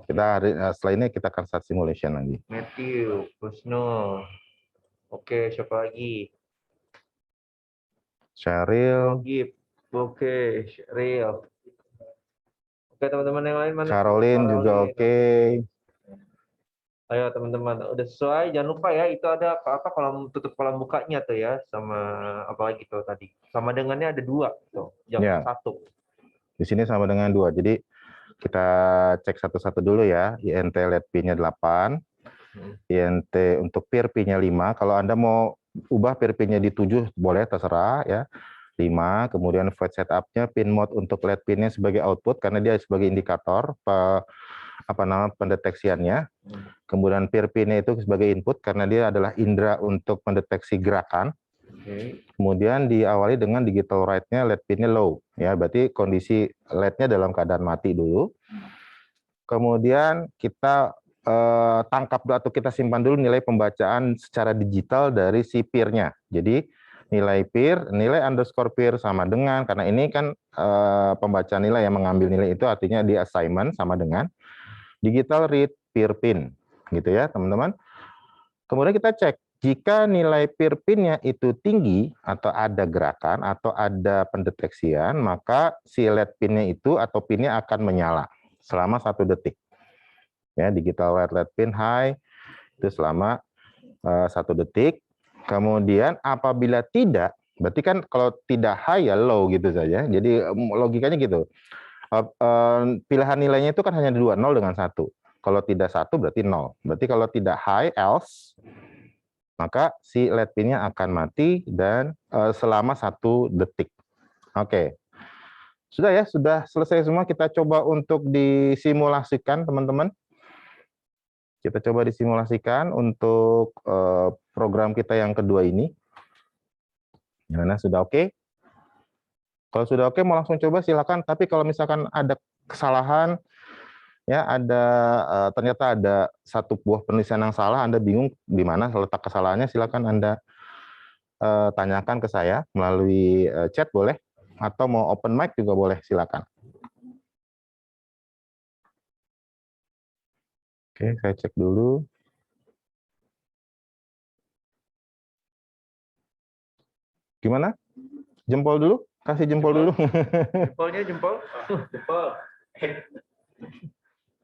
Kita setelah ini kita akan start simulation lagi. Matthew, Kusno. Oke, siapa lagi? Sheryl. Gip. Oke, Sheryl. Oke, teman-teman yang lain mana? Caroline juga oke. Ayo teman-teman, udah sesuai. Jangan lupa ya, itu ada apa kolom tutup kolom bukanya tuh ya, sama apa lagi tuh tadi. Sama dengannya ada 2 tuh, jangan 1. Di sini sama dengan 2. Jadi kita cek satu-satu dulu ya. INT LED pin-nya 8. INT untuk PIR pin-nya 5. Kalau Anda mau ubah PIR pin-nya di 7 boleh, terserah ya. 5. Kemudian void setup-nya pin mode untuk LED pin-nya sebagai output karena dia sebagai indikator pendeteksiannya. Kemudian PIR pin-nya itu sebagai input karena dia adalah indera untuk mendeteksi gerakan. Kemudian diawali dengan digital write-nya LED pin-nya low ya, berarti kondisi LED-nya dalam keadaan mati dulu. Kemudian kita tangkap atau kita simpan dulu nilai pembacaan secara digital dari si PIR-nya. Jadi nilai PIR, nilai underscore PIR sama dengan, karena ini kan pembacaan nilai yang mengambil nilai itu artinya di assignment sama dengan digital read PIR pin, gitu ya teman-teman. Kemudian kita cek, jika nilai PIR pin-nya itu tinggi atau ada gerakan atau ada pendeteksian, maka si LED pin-nya itu atau pin-nya akan menyala selama 1 detik. Ya, digital white LED pin high itu selama 1 detik. Kemudian apabila tidak, berarti kan kalau tidak high ya low gitu saja. Jadi logikanya gitu. Pilihan nilainya itu kan hanya 2, 0 dengan 1. Kalau tidak 1 berarti 0. Berarti kalau tidak high else, maka si LED pin-nya akan mati dan selama 1 detik. Oke. Sudah ya, sudah selesai semua. Kita coba untuk disimulasikan teman-teman. Kita coba disimulasikan untuk program kita yang kedua ini. Gimana, sudah oke? Kalau sudah oke, mau langsung coba silakan. Tapi kalau misalkan ada kesalahan, ya ada ternyata ada satu buah penulisan yang salah, Anda bingung di mana letak kesalahannya, silakan Anda tanyakan ke saya melalui chat boleh, atau mau open mic juga boleh, silakan. Oke, saya cek dulu. Gimana? Jempol dulu? Kasih jempol dulu. Jempolnya jempol. Jempol.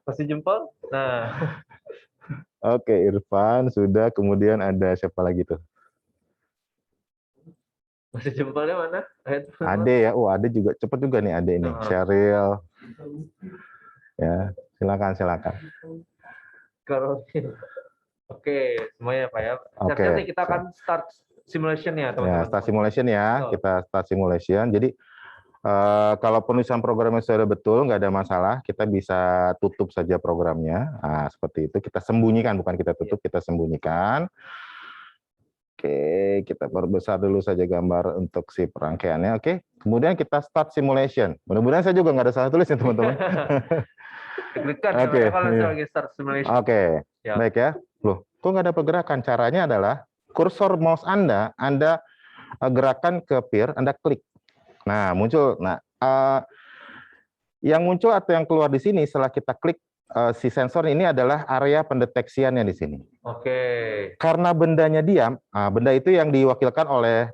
Kasih jempol. Nah. Oke, Irfan sudah. Kemudian ada siapa lagi tuh? Masih jempolnya mana? Ade ya. Oh, Ade juga cepet juga nih Ade ini. Sheryl. Ya, silakan. Oke, semuanya Pak ya. Oke. Nanti kita akan start simulation ya, teman-teman. Ya, start simulation ya. Kita start simulation. Jadi kalau penulisan programnya sudah betul, nggak ada masalah, kita bisa tutup saja programnya. Nah, seperti itu. Kita sembunyikan, bukan kita tutup, kita sembunyikan. Oke, kita perbesar dulu saja gambar untuk si perangkaiannya. Oke, kemudian kita start simulation. Mudah-mudahan saya juga nggak ada salah tulis ya, teman-teman. Oke, baik ya. Loh, kok nggak ada pergerakan? Caranya adalah kursor mouse Anda gerakan ke PIR, Anda klik. Nah, muncul. Nah, Yang muncul atau yang keluar di sini setelah kita klik si sensor ini adalah area pendeteksiannya di sini. Oke. Karena bendanya diam, benda itu yang diwakilkan oleh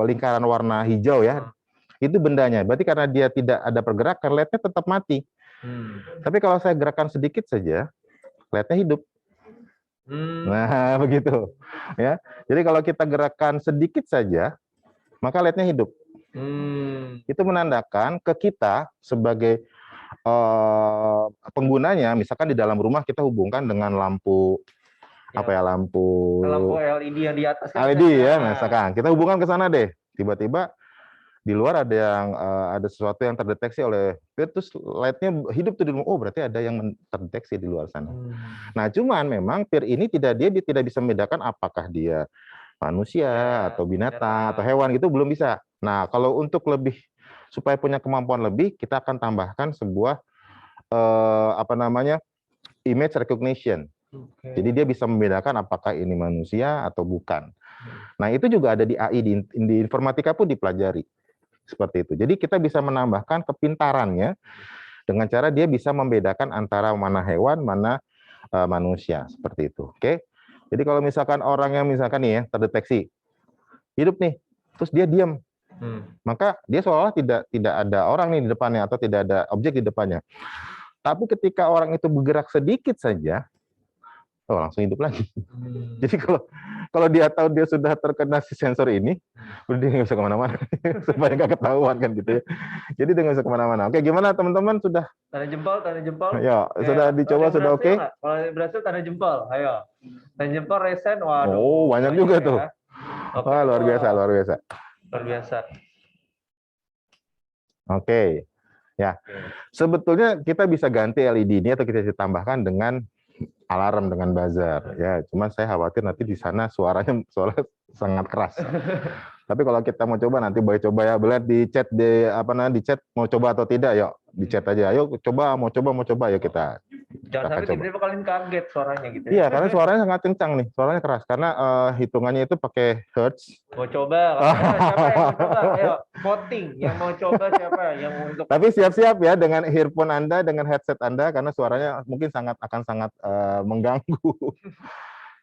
lingkaran warna hijau ya, itu bendanya. Berarti karena dia tidak ada pergerakan, LED-nya tetap mati. Tapi kalau saya gerakan sedikit saja, LED-nya hidup. Nah, begitu. Ya. Jadi kalau kita gerakan sedikit saja, maka LED-nya hidup. Itu menandakan ke kita sebagai penggunanya, misalkan di dalam rumah kita hubungkan dengan lampu lampu LED yang di atas kan LED ya, misalkan kita hubungkan ke sana deh, tiba-tiba di luar ada yang ada sesuatu yang terdeteksi oleh terus LED-nya hidup tuh di rumah. Oh, berarti ada yang terdeteksi di luar sana. Nah, cuman memang PIR ini dia tidak bisa membedakan apakah dia manusia atau binatang atau hewan gitu, belum bisa. Nah, kalau untuk lebih supaya punya kemampuan lebih, kita akan tambahkan sebuah image recognition. Jadi dia bisa membedakan apakah ini manusia atau bukan. Nah, itu juga ada di AI, di informatika pun dipelajari seperti itu. Jadi kita bisa menambahkan kepintarannya dengan cara dia bisa membedakan antara mana hewan, mana manusia seperti itu. Oke. Jadi kalau misalkan orang yang misalkan nih ya terdeteksi hidup nih, terus dia diam, maka dia seolah tidak ada orang nih di depannya atau tidak ada objek di depannya. Tapi ketika orang itu bergerak sedikit saja, langsung hidup lagi. Jadi kalau dia tahu dia sudah terkena si sensor ini, udah dia nggak bisa kemana-mana, supaya nggak ketahuan kan gitu ya. Jadi dia nggak bisa kemana-mana. Oke, gimana teman-teman sudah? Tanda jempol. Ya, sudah dicoba, sudah oke? Kalau berhasil tanda jempol, ayo. Tanda jempol resen, waduh. Oh, banyak juga tuh. Ya. Wah, luar biasa. Luar biasa. Oke. Ya. Sebetulnya kita bisa ganti LED ini atau kita tambahkan dengan alarm, dengan buzzer. Ya, cuman saya khawatir nanti di sana suaranya sangat keras. Tapi kalau kita mau coba nanti boleh coba ya, boleh di chat di chat mau coba atau tidak, yuk di chat aja. Ayo coba, mau coba, yuk kita. Jangan sampai tiba-tiba kalian kaget suaranya gitu. Iya, karena suaranya sangat kencang nih, suaranya keras karena hitungannya itu pakai hertz. Mau coba, siapa yang mau coba? Ayo voting, yang mau coba siapa? Yang untuk. Tapi siap-siap ya dengan earphone Anda, dengan headset Anda karena suaranya mungkin akan sangat mengganggu.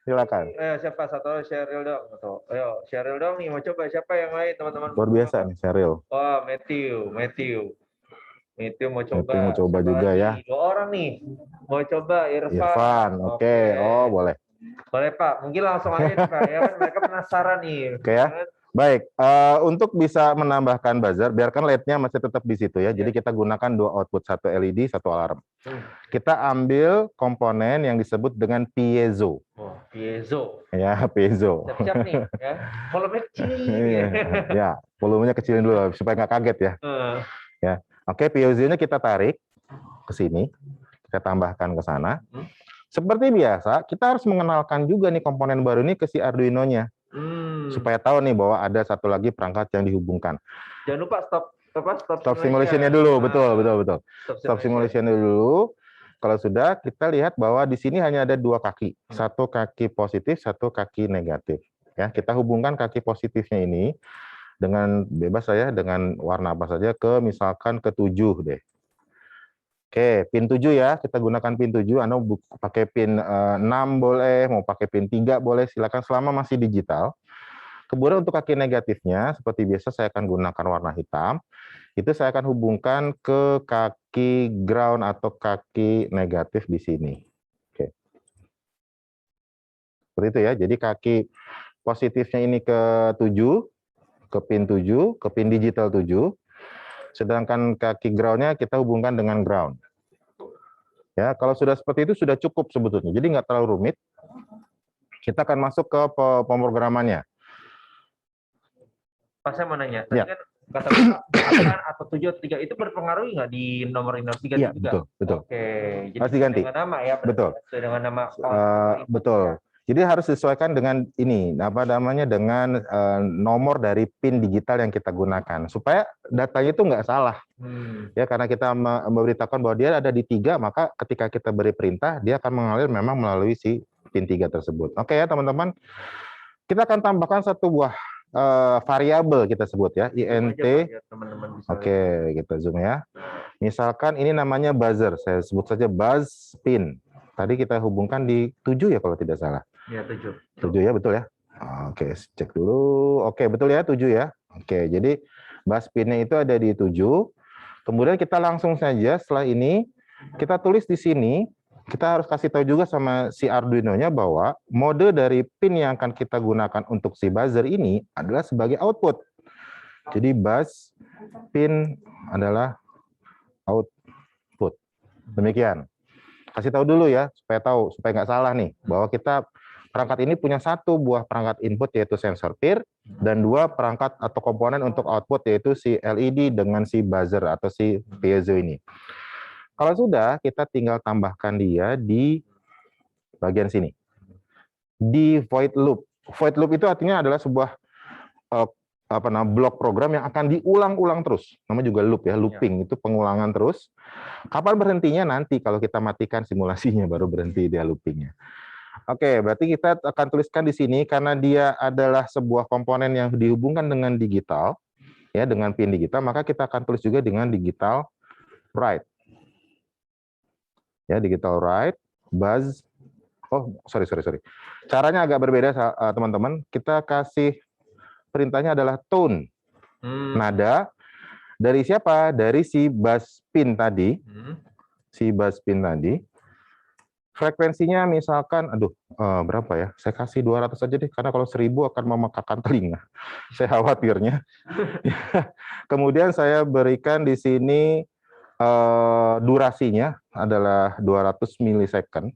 Silakan. Siapa satu Sheryl dong? Ayo Sheryl dong nih mau coba, siapa yang lain teman-teman? Luar biasa nih Sheryl. Wah, Matthew mau coba. Matthew mau coba juga lagi? ya. 2 orang nih mau coba. Irfan, oke. Oh, boleh. Boleh Pak, mungkin langsung aja nih, Pak. Ya kan mereka penasaran nih. Oke ya. Baik, untuk bisa menambahkan buzzer, biarkan LED-nya masih tetap di situ ya. Jadi kita gunakan 2 output, 1 LED, 1 alarm. Kita ambil komponen yang disebut dengan piezo. Oh, piezo. Ya, piezo. Siap-siap nih, ya. Volumenya kecil. Ya, volumenya kecilin dulu supaya nggak kaget ya. Ya, oke, piezonya kita tarik ke sini, kita tambahkan ke sana. Seperti biasa, kita harus mengenalkan juga nih komponen baru ini ke si Arduino-nya. Supaya tahu nih bahwa ada satu lagi perangkat yang dihubungkan. Jangan lupa stop simulation-nya dulu, betul. Stop simulation-nya dulu. Kalau sudah, kita lihat bahwa di sini hanya ada 2 kaki, 1 kaki positif, 1 kaki negatif. Ya, kita hubungkan kaki positifnya ini dengan bebas saya dengan warna apa saja misalkan ke 7 deh. Oke, pin 7 ya, kita gunakan pin 7, Anda pakai pin 6 boleh, mau pakai pin 3 boleh, silakan selama masih digital. Kemudian untuk kaki negatifnya, seperti biasa saya akan gunakan warna hitam, itu saya akan hubungkan ke kaki ground atau kaki negatif di sini. Oke. Seperti itu ya, jadi kaki positifnya ini ke 7, ke pin 7, ke pin digital 7, sedangkan kaki ground-nya kita hubungkan dengan ground. Ya, kalau sudah seperti itu sudah cukup sebetulnya. Jadi nggak terlalu rumit. Kita akan masuk ke pemrogramannya. Pas saya mau nanya, tadi kan kata Bapak atau 7 atau 3 itu berpengaruh nggak di nomor diganti iya, juga? Betul. Oke, jadi harus diganti. Dengan nama ya, betul. Dengan nama. Betul. Jadi harus disesuaikan dengan ini, dengan nomor dari pin digital yang kita gunakan, supaya datanya itu nggak salah. Ya, karena kita memberitakan bahwa dia ada di 3, maka ketika kita beri perintah, dia akan mengalir memang melalui si pin 3 tersebut. Oke ya teman-teman, kita akan tambahkan satu buah variabel kita sebut ya, int. Oke, kita zoom ya. Misalkan ini namanya buzzer, saya sebut saja buzz pin. Tadi kita hubungkan di 7 ya kalau tidak salah. Ya, 7. 7 ya, betul ya? Oke, cek dulu. Oke, betul ya, 7 ya. Oke, jadi buzz pinnya itu ada di 7. Kemudian kita langsung saja setelah ini, kita tulis di sini, kita harus kasih tahu juga sama si Arduino-nya bahwa mode dari pin yang akan kita gunakan untuk si buzzer ini adalah sebagai output. Jadi buzz pin adalah output. Demikian. Kasih tahu dulu ya, supaya tahu, supaya nggak salah nih, bahwa kita perangkat ini punya satu buah perangkat input yaitu sensor PIR, dan 2 perangkat atau komponen untuk output yaitu si LED dengan si buzzer atau si piezo ini. Kalau sudah, kita tinggal tambahkan dia di bagian sini. Di void loop. Void loop itu artinya adalah sebuah blok program yang akan diulang-ulang terus. Namanya juga loop ya, looping itu pengulangan terus. Kapan berhentinya nanti kalau kita matikan simulasinya baru berhenti dia loopingnya. Oke, berarti kita akan tuliskan di sini karena dia adalah sebuah komponen yang dihubungkan dengan digital, ya dengan pin digital, maka kita akan tulis juga dengan digital write. Ya, digital write, buzz. Oh, sorry. Caranya agak berbeda, teman-teman. Kita kasih perintahnya adalah tone. Nada dari siapa? Dari si buzz pin tadi. Si buzz pin tadi. Frekuensinya misalkan, berapa ya? Saya kasih 200 aja deh, karena kalau 1000 akan memekakan telinga. Saya khawatirnya. Kemudian saya berikan di sini durasinya adalah 200 milisecond.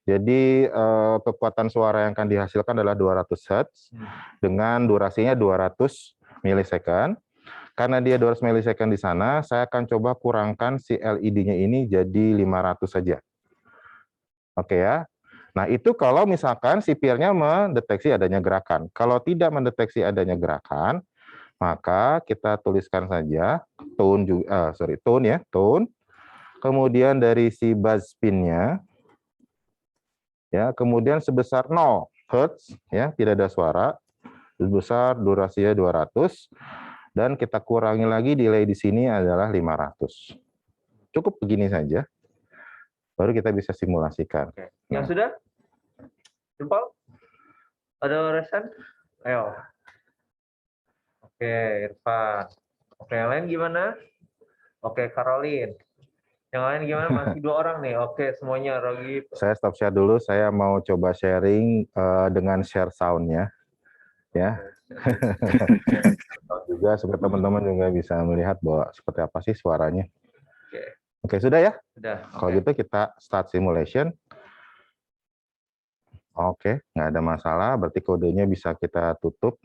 Jadi kekuatan suara yang akan dihasilkan adalah 200 Hz dengan durasinya 200 milisecond. Karena dia 200 milisecond di sana, saya akan coba kurangkan si LED-nya ini jadi 500 saja. Oke ya. Nah, itu kalau misalkan si PIR-nya mendeteksi adanya gerakan. Kalau tidak mendeteksi adanya gerakan, maka kita tuliskan saja tone juga, tone ya, tone. Kemudian dari si buzz pin-nya, ya, kemudian sebesar 0 Hz, ya, tidak ada suara, sebesar durasinya 200, dan kita kurangi lagi delay di sini adalah 500. Cukup begini saja, baru kita bisa simulasikan. Oke. Yang sudah? Jempol? Ada resan? Ayo. Oke, Irfan. Oke, yang lain gimana? Oke, Caroline. Yang lain gimana? Masih 2 orang nih. Oke, semuanya. Rogi. Saya stop share dulu. Saya mau coba sharing dengan share sound-nya, ya. Juga supaya teman-teman juga bisa melihat bahwa seperti apa sih suaranya. Oke, sudah ya? Sudah. Kalau gitu kita start simulation. Oke, nggak ada masalah. Berarti kodenya bisa kita tutup.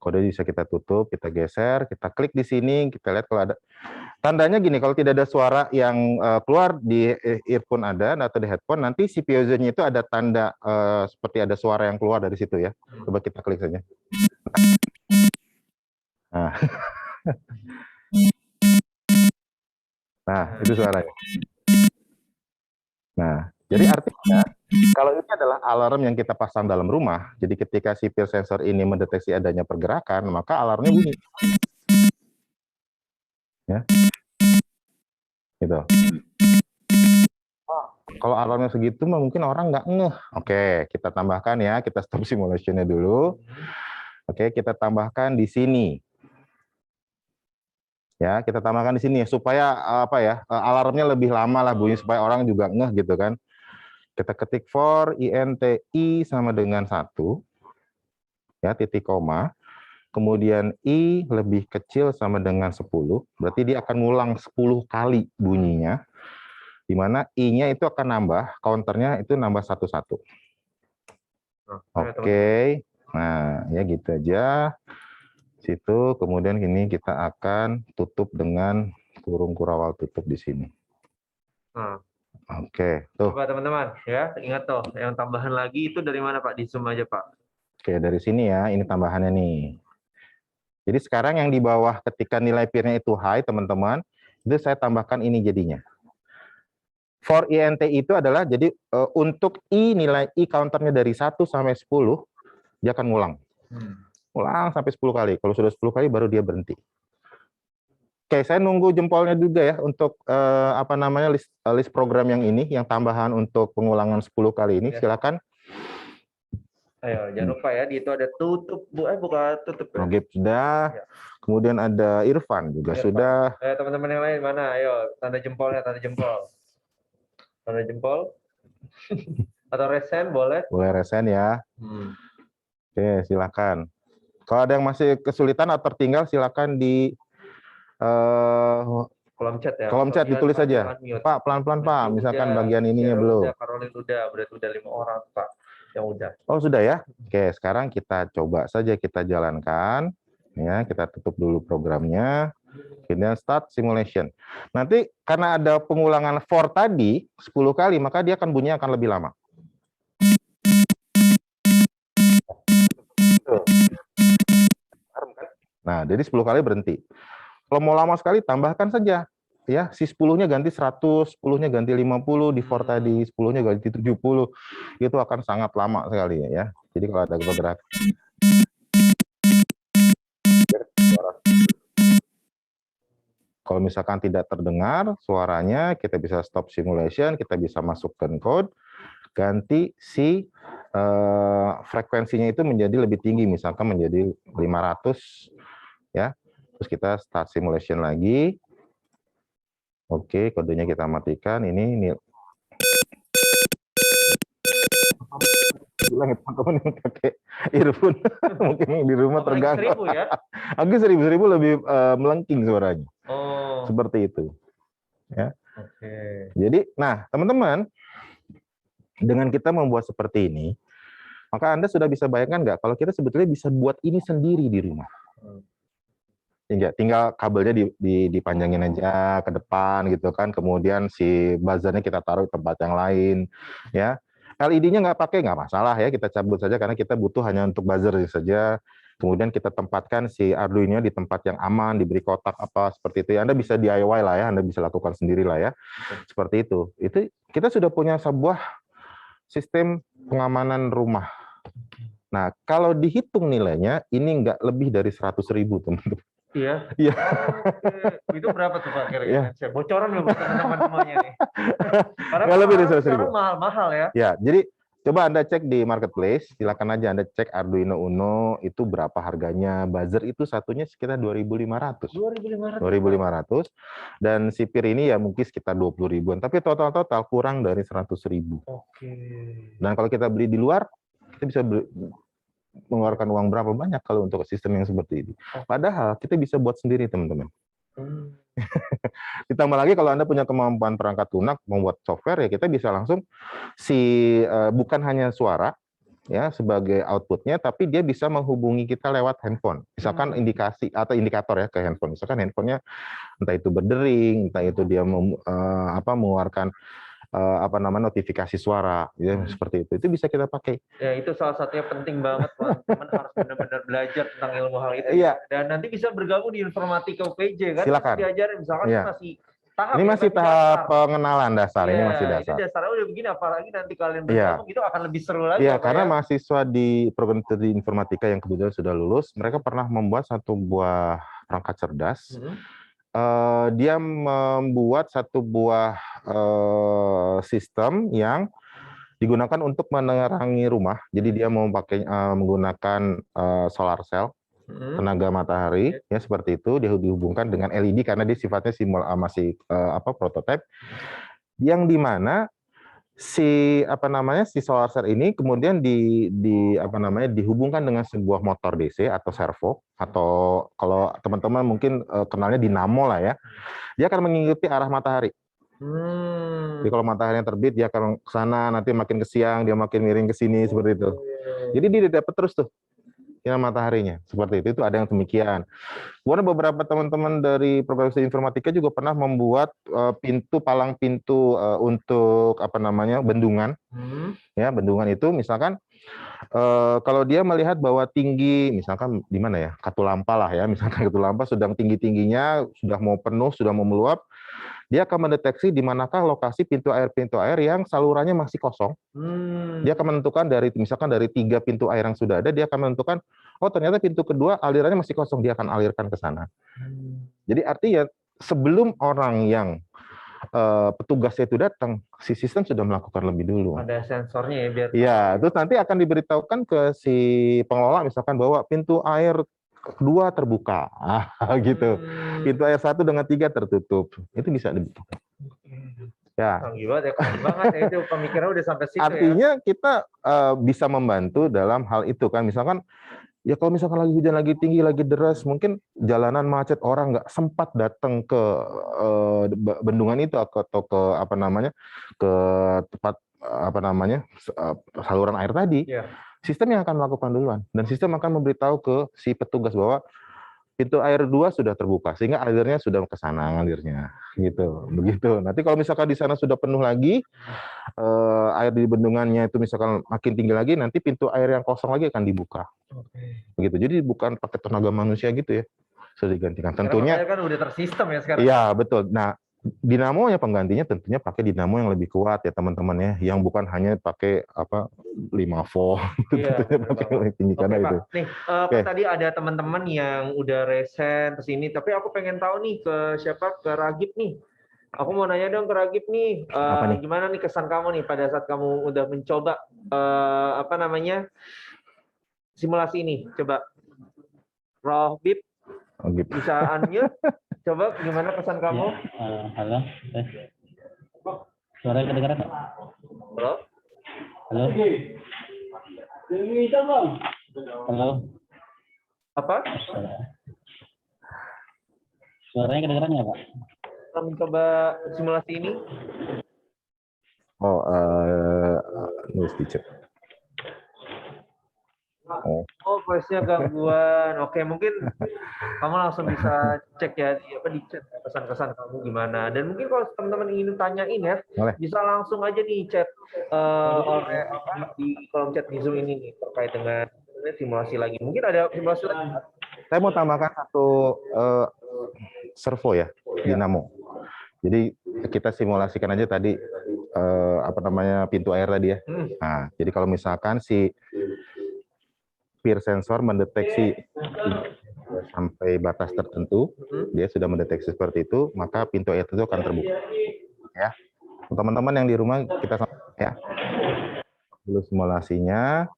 Kode bisa kita tutup, kita geser, kita klik di sini, kita lihat kalau ada tandanya gini, kalau tidak ada suara yang keluar di earphone atau di headphone, nanti si piezo-nya itu ada tanda seperti ada suara yang keluar dari situ ya. Coba kita klik saja. Nah, nah itu suaranya. Nah, jadi artinya kalau ini adalah alarm yang kita pasang dalam rumah, jadi ketika si PIR sensor ini mendeteksi adanya pergerakan, maka alarmnya bunyi. Ya. Gitu. Kalau alarmnya segitu mungkin orang nggak ngeh. Oke, kita tambahkan ya, kita stop simulation-nya dulu. Oke, kita tambahkan di sini. Ya, kita tambahkan di sini supaya alarmnya lebih lama lah bunyi supaya orang juga ngeh gitu kan. Kita ketik for INTI sama dengan 1, ya, titik koma, kemudian I lebih kecil sama dengan 10, berarti dia akan ngulang 10 kali bunyinya, di mana I-nya itu akan nambah, counternya itu nambah 1-1. Oke, nah ya gitu aja. Situ, kemudian ini kita akan tutup dengan kurung kurawal tutup di sini. Oke, tuh. Coba teman-teman, ya ingat tuh, yang tambahan lagi itu dari mana Pak? Di zoom aja Pak. Oke, dari sini ya, ini tambahannya nih. Jadi sekarang yang di bawah ketika nilai PIR-nya itu high, teman-teman, itu saya tambahkan ini jadinya. For INTI itu adalah, jadi untuk nilai I counternya dari 1 sampai 10, dia akan ngulang. Ulang sampai 10 kali. Kalau sudah 10 kali baru dia berhenti. Oke, saya nunggu jempolnya juga ya untuk apa namanya list program yang ini, yang tambahan untuk pengulangan 10 kali ini. Ya. Silakan. Ayo, jangan lupa ya, di itu ada tutup, bukan tutup ya. Nogip sudah. Ya. Kemudian ada Irfan juga Irfan. sudah. Teman-teman yang lain mana? Ayo, tanda jempolnya, tanda jempol. Tanda jempol. Atau resen boleh. Boleh resen ya. Oke, silakan. Kalau ada yang masih kesulitan atau tertinggal, silakan di kolom chat ya. kolom chat ditulis saja. Pak, pelan-pelan Pak, misalkan bagian ininya belum. Karolin udah, berarti udah 5 orang Pak yang udah. Oh, sudah ya? Oke, sekarang kita coba saja kita jalankan. Ya, kita tutup dulu programnya. Kemudian start simulation. Nanti karena ada pengulangan for tadi 10 kali, maka dia akan bunyinya akan lebih lama. Nah, jadi 10 kali berhenti. Kalau mau lama sekali, tambahkan saja. Ya, si 10-nya ganti 100, 10-nya ganti 50, di for tadi 10-nya ganti 70. Itu akan sangat lama sekali ya. Jadi kalau ada bergerak. Kalau misalkan tidak terdengar suaranya, kita bisa stop simulation, kita bisa masukkan code, ganti si frekuensinya itu menjadi lebih tinggi, misalkan menjadi 500 ya. Terus kita start simulation lagi. Oke, kodenya kita matikan. Ini bilang ya teman-teman yang pakai earphone mungkin di rumah terganggu. 1000 ya? Agak 1000 lebih melengking suaranya. Oh. Seperti itu. Ya. Oke. Jadi, nah teman-teman, dengan kita membuat seperti ini, maka Anda sudah bisa bayangkan nggak kalau kita sebetulnya bisa buat ini sendiri di rumah. Tinggal kabelnya dipanjangin aja ke depan gitu kan, kemudian si buzzernya kita taruh di tempat yang lain, ya. LED-nya nggak pakai nggak masalah ya, kita cabut saja karena kita butuh hanya untuk buzzer saja. Kemudian kita tempatkan si Arduino di tempat yang aman, diberi kotak apa seperti itu. Ya, Anda bisa DIY lah ya, Anda bisa lakukan sendiri lah ya, seperti itu. Itu kita sudah punya sebuah sistem pengamanan rumah. Nah, kalau dihitung nilainya, ini nggak lebih dari 100.000 teman-teman. Iya. Iya. Oke. Itu berapa tuh Pak kira-kira? Bocoran loh buat teman-teman semuanya nih. Karena Nggak lebih dari 100.000. sekarang mahal-mahal ya. Ya, jadi coba Anda cek di marketplace, silakan aja Anda cek Arduino Uno itu berapa harganya. Buzzer itu satunya sekitar 2.500. 2.500. Dan sipir ini ya mungkin sekitar 20.000-an, tapi total kurang dari 100.000. Oke. Dan kalau kita beli di luar, kita bisa mengeluarkan uang berapa banyak kalau untuk sistem yang seperti ini. Padahal kita bisa buat sendiri, teman-teman. Ditambah lagi kalau Anda punya kemampuan perangkat lunak membuat software, ya kita bisa langsung bukan hanya suara ya sebagai outputnya, tapi dia bisa menghubungi kita lewat handphone. Misalkan indikasi atau indikator ya ke handphone. Misalkan handphonenya entah itu berdering, entah itu dia mengeluarkan notifikasi suara, ya seperti itu. Itu bisa kita pakai. Ya itu salah satunya penting banget, teman-teman harus benar-benar belajar tentang ilmu hal itu. Iya. Dan nanti bisa bergabung di Informatika UPJ kan? Silakan. Diajarin misalkan Iya. masih tahap. Ini masih tahap pengenalan dasar. Ini Ya, masih dasar. Ini dasarnya udah begini, apalagi nanti kalian bergabung itu akan lebih seru lagi. Iya, karena mahasiswa di program studi informatika yang kebetulan sudah lulus, mereka pernah membuat satu buah perangkat cerdas. Dia membuat satu buah sistem yang digunakan untuk menerangi rumah. Jadi dia mau menggunakan solar cell, tenaga matahari, ya seperti itu. Dia dihubungkan dengan LED karena dia sifatnya masih prototipe, yang dimana si solar cell ini kemudian dihubungkan dengan sebuah motor DC atau servo, atau kalau teman-teman mungkin kenalnya dinamo lah ya. Dia akan mengikuti arah matahari. Jadi kalau mataharinya terbit dia akan ke sana, nanti makin ke siang dia makin miring ke sini seperti itu. Jadi dia dapat terus tuh ya mataharinya seperti itu ada yang demikian. Kemudian beberapa teman-teman dari program studi informatika juga pernah membuat palang pintu untuk bendungan. Ya, bendungan itu misalkan kalau dia melihat bahwa tinggi, misalkan di mana ya, Katulampa lah ya, misalkan Katulampa sedang tinggi-tingginya, sudah mau penuh, sudah mau meluap, dia akan mendeteksi di manakah lokasi pintu air yang salurannya masih kosong. Dia akan menentukan misalkan dari 3 pintu air yang sudah ada, dia akan menentukan, oh ternyata pintu kedua alirannya masih kosong, dia akan alirkan ke sana. Jadi artinya sebelum orang yang petugasnya itu datang, si sistem sudah melakukan lebih dulu. Ada sensornya ya biar. Ya, terus nanti akan diberitahukan ke si pengelola misalkan bahwa pintu air kedua terbuka, gitu. Pintu air 1 dengan 3 tertutup. Itu bisa dibuka. Ya. Canggih banget ya, keren banget ya, itu pemikiran udah sampai situ. Artinya kita bisa membantu dalam hal itu kan. Misalkan ya kalau misalkan lagi hujan lagi tinggi, lagi deras, mungkin jalanan macet, orang nggak sempat datang ke bendungan itu atau ke apa namanya, ke tempat apa namanya, saluran air tadi. Ya. Sistem yang akan melakukan duluan dan sistem akan memberitahu ke si petugas bahwa pintu air 2 sudah terbuka sehingga alirnya sudah ke sana ngalirnya gitu. Begitu. Nanti kalau misalkan di sana sudah penuh lagi air di bendungannya itu misalkan makin tinggi lagi, nanti pintu air yang kosong lagi akan dibuka. Begitu. Jadi bukan pakai tenaga manusia gitu ya. Sudah digantikan. Tentunya kan udah tersistem ya sekarang. Iya, betul. Nah, dinamo yang penggantinya tentunya pakai dinamo yang lebih kuat ya teman-teman ya, yang bukan hanya pakai apa 5 volt, tentunya pakai yang lebih tinggi karena itu. Pak. Nih, kan tadi ada teman-teman yang udah resen ke sini, tapi aku pengen tahu nih ke siapa, ke Ragib nih. Aku mau nanya dong ke Ragib nih, gimana nih kesan kamu nih pada saat kamu udah mencoba apa namanya simulasi ini? Coba, Ragib, bisa unmute? Coba gimana pesan kamu? Halo, suaranya kedengaran nggak? Halo? Halo? Halo? Apa? Suaranya kedengaran nggak, Pak? Kamu coba simulasi ini? Oh, nulis dicek. Oh, voice-nya gangguan. Oke, mungkin kamu langsung bisa cek ya di chat pesan-pesan kamu gimana. Dan mungkin kalau teman-teman ingin tanyain ya, bisa langsung aja nih chat di kolom chat di Zoom ini nih terkait dengan simulasi lagi. Mungkin ada simulasi lagi. Saya mau tambahkan satu servo ya, dinamo. Jadi kita simulasikan aja tadi apa namanya pintu air tadi ya. Nah, jadi kalau misalkan si peer sensor mendeteksi sampai batas tertentu, dia sudah mendeteksi seperti itu, maka pintu air itu akan terbuka. Ya, teman-teman yang di rumah kita ya dulu simulasinya.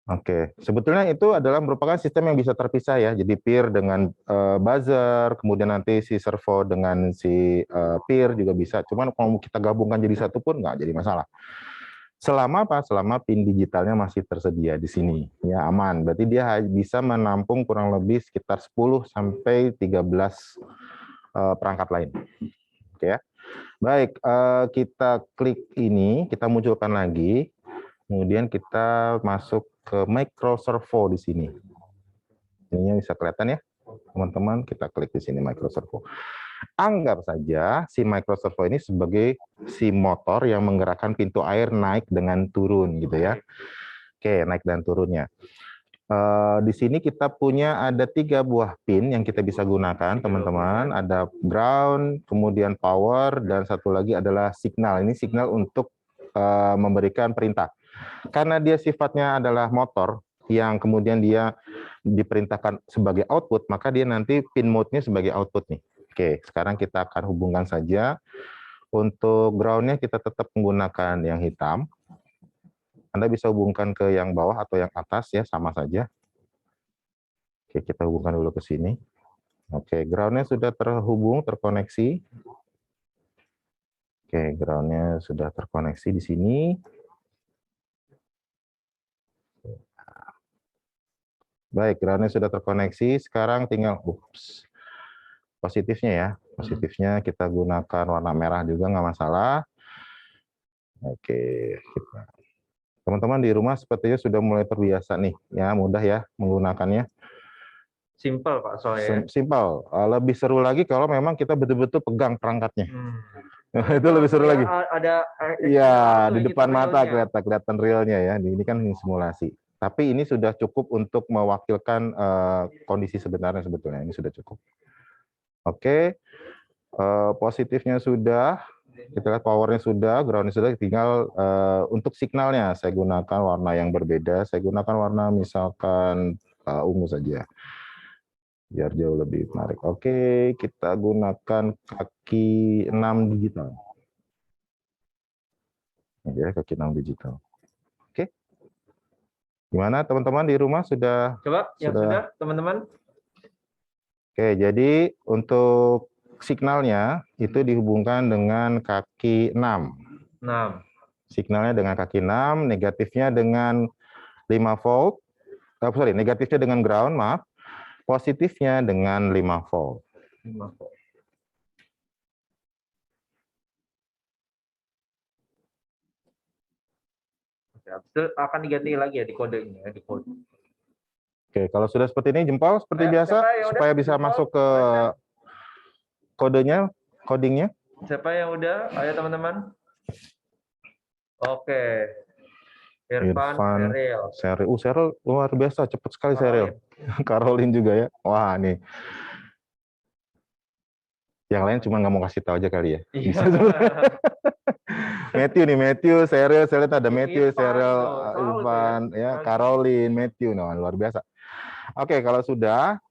Oke, sebetulnya itu adalah merupakan sistem yang bisa terpisah ya. Jadi peer dengan buzzer, kemudian nanti si servo dengan si peer juga bisa. Cuman kalau kita gabungkan jadi satu pun nggak jadi masalah. Selama apa? Selama pin digitalnya masih tersedia di sini, ya aman. Berarti dia bisa menampung kurang lebih sekitar 10 sampai 13 perangkat lain. Oke ya. Baik, kita klik ini, kita munculkan lagi. Kemudian kita masuk ke microservo di sini. Ini bisa kelihatan ya, teman-teman. Kita klik di sini microservo. Anggap saja si microservo ini sebagai si motor yang menggerakkan pintu air naik dengan turun gitu ya. Oke, naik dan turunnya. Di sini kita punya ada 3 buah pin yang kita bisa gunakan, teman-teman. Ada ground, kemudian power, dan satu lagi adalah signal. Ini signal untuk memberikan perintah. Karena dia sifatnya adalah motor yang kemudian dia diperintahkan sebagai output, maka dia nanti pin mode-nya sebagai output nih. Oke, sekarang kita akan hubungkan saja. Untuk ground-nya kita tetap menggunakan yang hitam. Anda bisa hubungkan ke yang bawah atau yang atas ya, sama saja. Oke, kita hubungkan dulu ke sini. Oke, ground-nya sudah terhubung, terkoneksi. Oke, ground-nya sudah terkoneksi di sini. Baik, ground-nya sudah terkoneksi. Sekarang tinggal positifnya ya. Positifnya kita gunakan warna merah juga nggak masalah. Oke, teman-teman di rumah sepertinya sudah mulai terbiasa nih, ya mudah ya menggunakannya. Simple Pak soalnya. Simple. Lebih seru lagi kalau memang kita betul-betul pegang perangkatnya. Itu lebih seru lagi. Ada ya di depan mata kelihatan realnya ya. Ini kan simulasi. Tapi ini sudah cukup untuk mewakilkan kondisi sebenarnya sebetulnya. Ini sudah cukup. Oke. Positifnya sudah. Kita lihat powernya sudah, groundnya sudah, tinggal untuk signalnya saya gunakan warna yang berbeda. Saya gunakan warna misalkan ungu saja. Biar jauh lebih menarik. Oke, kita gunakan kaki 6 digital. Ya, kaki 6 digital. Oke. Gimana teman-teman di rumah sudah? Coba yang sudah, teman-teman. Oke, jadi untuk signalnya itu dihubungkan dengan kaki 6. 6. Signalnya dengan kaki 6, negatifnya dengan 5 volt. Negatifnya dengan ground, maaf. Positifnya dengan 5 volt. 5 volt. Oke, habis itu akan diganti lagi ya di kodenya, di kode. Oke, kalau sudah seperti ini jempol seperti biasa supaya bisa masuk ke kodenya, codingnya. Siapa yang udah? Ayo teman-teman. Oke. Irfan, Seril. Seril luar biasa, cepat sekali Seril. Caroline juga ya. Wah, nih. Yang lain cuma nggak mau kasih tahu aja kali ya. Bisa. Matthew, Seril, ada Matthew, Seril, Irfan, ya, Caroline, Matthew, nah, luar biasa. Oke, kalau sudah,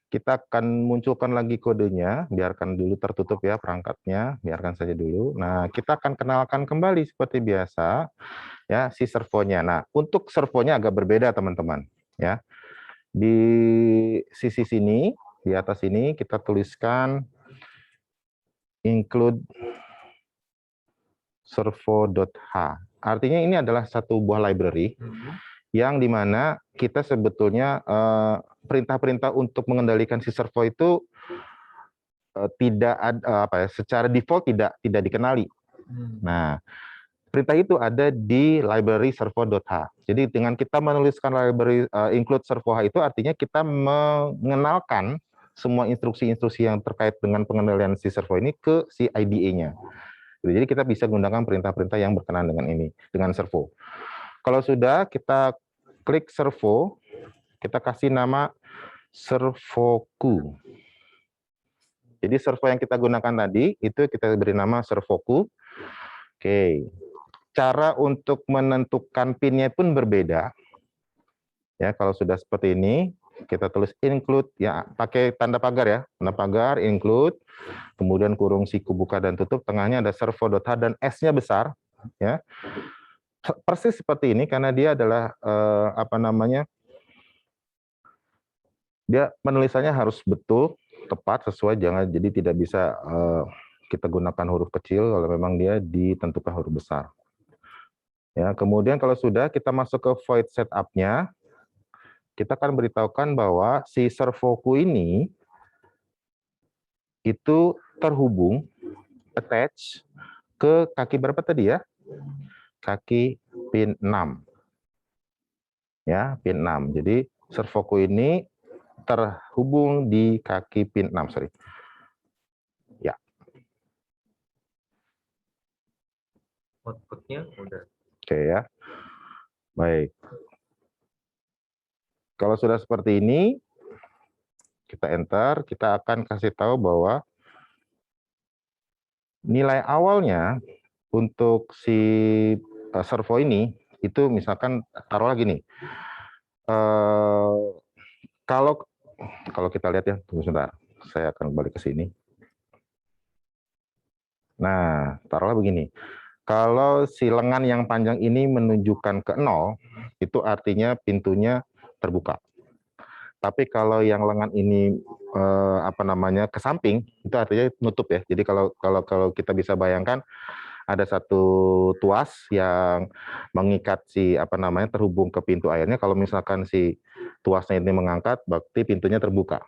kita akan munculkan lagi kodenya, biarkan dulu tertutup ya perangkatnya, biarkan saja dulu. Nah, kita akan kenalkan kembali seperti biasa, ya, si servonya. Nah, untuk servonya agak berbeda teman-teman, ya. Di sisi sini, di atas ini kita tuliskan include servo.h. Artinya ini adalah satu buah library yang dimana kita sebetulnya perintah-perintah untuk mengendalikan si servo itu tidak ada secara default tidak dikenali. Nah, perintah itu ada di library servo.h. Jadi dengan kita menuliskan library include servo.h itu artinya kita mengenalkan semua instruksi-instruksi yang terkait dengan pengendalian si servo ini ke si IDE-nya. Jadi kita bisa menggunakan perintah-perintah yang berkenaan dengan ini, dengan servo. Kalau sudah, kita klik servo, kita kasih nama servoku. Jadi servo yang kita gunakan tadi, itu kita beri nama servoku. Oke, cara untuk menentukan PIN-nya pun berbeda. Ya, kalau sudah seperti ini, kita tulis include, ya pakai tanda pagar ya, tanda pagar, include, kemudian kurung siku buka dan tutup, tengahnya ada servo.h dan S-nya besar, ya. Persis seperti ini karena dia adalah dia penulisannya harus betul, tepat, sesuai, jangan jadi tidak bisa kita gunakan huruf kecil kalau memang dia ditentukan huruf besar. Ya, kemudian kalau sudah kita masuk ke void setup-nya, kita akan beritahukan bahwa si servoku ini itu terhubung, attach ke kaki berapa tadi ya? Kaki pin 6. Ya, pin 6. Jadi servoku ini terhubung di kaki pin 6, sorry. Ya. Outputnya udah. Oke ya. Baik. Kalau sudah seperti ini, kita enter, kita akan kasih tahu bahwa nilai awalnya untuk si servo ini, itu misalkan taruh lagi nih. Kalau kita lihat ya, tunggu sebentar, saya akan balik ke sini. Nah, taruhlah begini. Kalau si lengan yang panjang ini menunjukkan ke 0, itu artinya pintunya terbuka. Tapi kalau yang lengan ini ke samping, itu artinya nutup ya. Jadi kalau kita bisa bayangkan ada satu tuas yang mengikat si terhubung ke pintu airnya. Kalau misalkan si tuasnya ini mengangkat, berarti pintunya terbuka.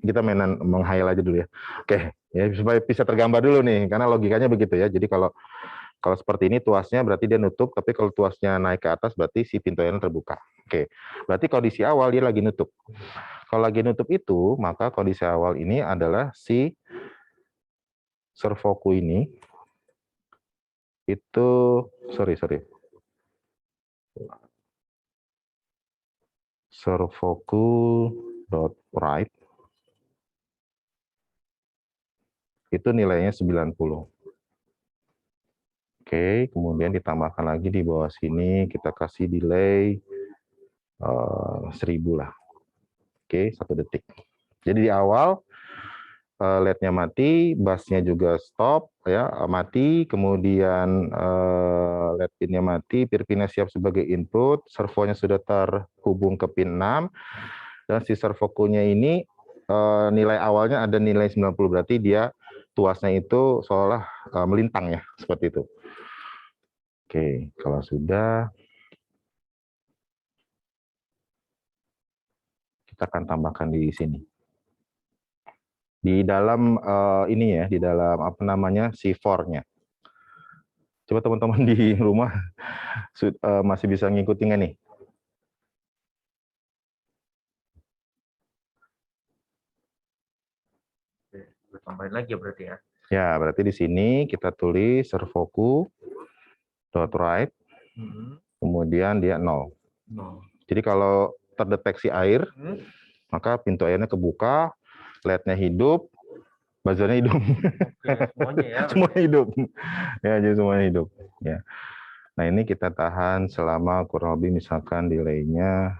Kita mainan menghayal aja dulu ya. Oke, ya supaya bisa tergambar dulu nih, karena logikanya begitu ya. Jadi kalau seperti ini tuasnya berarti dia nutup, tapi kalau tuasnya naik ke atas berarti si pintu airnya terbuka. Oke, berarti kondisi awal dia lagi nutup. Kalau lagi nutup itu, maka kondisi awal ini adalah si servoku ini itu servoku.write itu nilainya 90. Oke, kemudian ditambahkan lagi di bawah sini, kita kasih delay 1000 lah. Oke, 1 detik. Jadi di awal LED-nya mati, busnya juga stop, ya mati, kemudian LED pin-nya mati, pin-nya siap sebagai input, servonya sudah terhubung ke pin 6, dan si servokunya ini nilai awalnya ada nilai 90, berarti dia tuasnya itu seolah melintang ya, seperti itu. Oke, kalau sudah, kita akan tambahkan di sini. Di dalam ini ya, di dalam apa namanya, C4-nya. Coba teman-teman di rumah masih bisa ngikutin nggak nih? Oke, tambahin lagi ya berarti ya. Ya, berarti di sini kita tulis servoku dot write, kemudian dia 0. Jadi kalau terdeteksi air, maka pintu airnya kebuka, LED-nya hidup, buzzernya hidup. Oke, semuanya ya. Semuanya hidup. Ya, jadi semuanya hidup. Ya. Nah, ini kita tahan selama kurang lebih misalkan delay-nya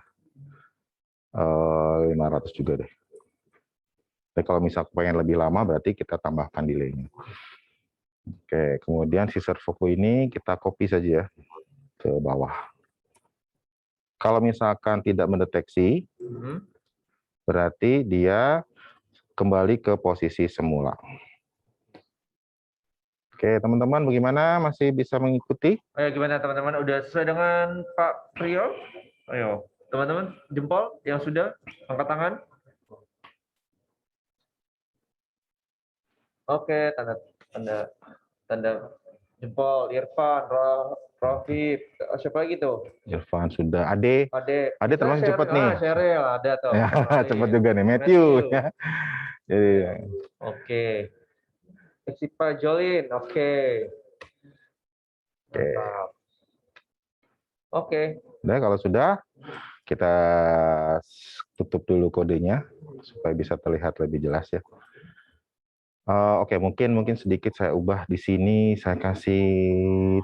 500 juga deh. Tapi kalau misalkan pengen lebih lama, berarti kita tambahkan delay-nya. Oke, kemudian si servoku ini kita copy saja ya ke bawah. Kalau misalkan tidak mendeteksi, berarti dia kembali ke posisi semula. Oke, teman-teman bagaimana? Masih bisa mengikuti? Ayo gimana teman-teman? Udah sesuai dengan Pak Priyo? Ayo, teman-teman jempol yang sudah angkat tangan. Oke, tanda jempol. Irfan, Rafif, siapa lagi tuh? Irfan sudah. Ade Kita termasuk cepat nih. Sheryl ada tuh. Ya, cepat juga nih. Matthew. Ya. Jadi, Oke. Sipa Jolin, oke. Mantap. Oke. Nah, kalau sudah, kita tutup dulu kodenya supaya bisa terlihat lebih jelas ya. Oke, mungkin sedikit saya ubah di sini, saya kasih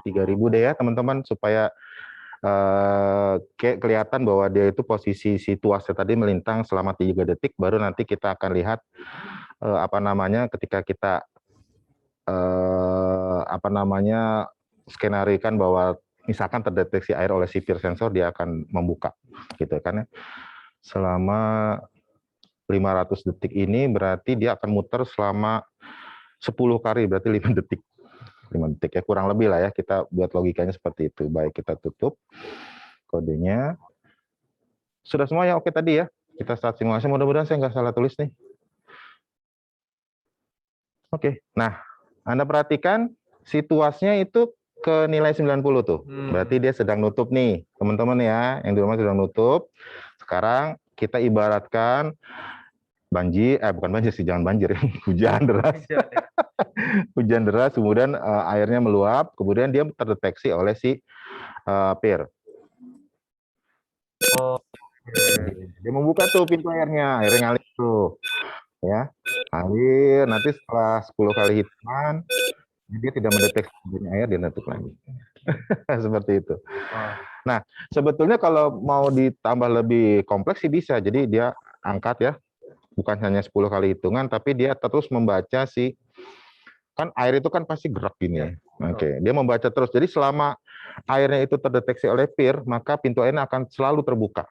3000 deh ya teman-teman, supaya kayak kelihatan bahwa dia itu posisi si tuasnya tadi melintang selama 3 detik, baru nanti kita akan lihat apa namanya ketika kita apa namanya skenarikan bahwa misalkan terdeteksi air oleh si peer sensor, dia akan membuka gitu kan ya. Selama 500 detik ini berarti dia akan muter selama 10 kali, berarti 5 detik. 5 detik ya, kurang lebih lah ya, kita buat logikanya seperti itu. Baik, kita tutup kodenya. Sudah semua ya, oke tadi ya. Kita start simulasi, mudah-mudahan saya nggak salah tulis nih. Oke, nah Anda perhatikan situasinya itu ke nilai 90 tuh. Berarti dia sedang nutup nih, teman-teman ya, yang di rumah sedang nutup. Sekarang kita ibaratkan bukan banjir sih, jangan banjir, hujan deras. Hujan deras, kemudian airnya meluap, kemudian dia terdeteksi oleh si peer. Dia membuka tuh pintu airnya ngalir tuh. Ya, ngalir, nanti setelah 10 kali hitungan, dia tidak mendeteksi adanya air, dia nutup lagi. Seperti itu. Nah, sebetulnya kalau mau ditambah lebih kompleks sih bisa. Jadi dia angkat ya, bukan hanya 10 kali hitungan, tapi dia terus membaca kan air itu kan pasti gerak gini ya. Oke, dia membaca terus. Jadi selama airnya itu terdeteksi oleh peer, maka pintu airnya akan selalu terbuka.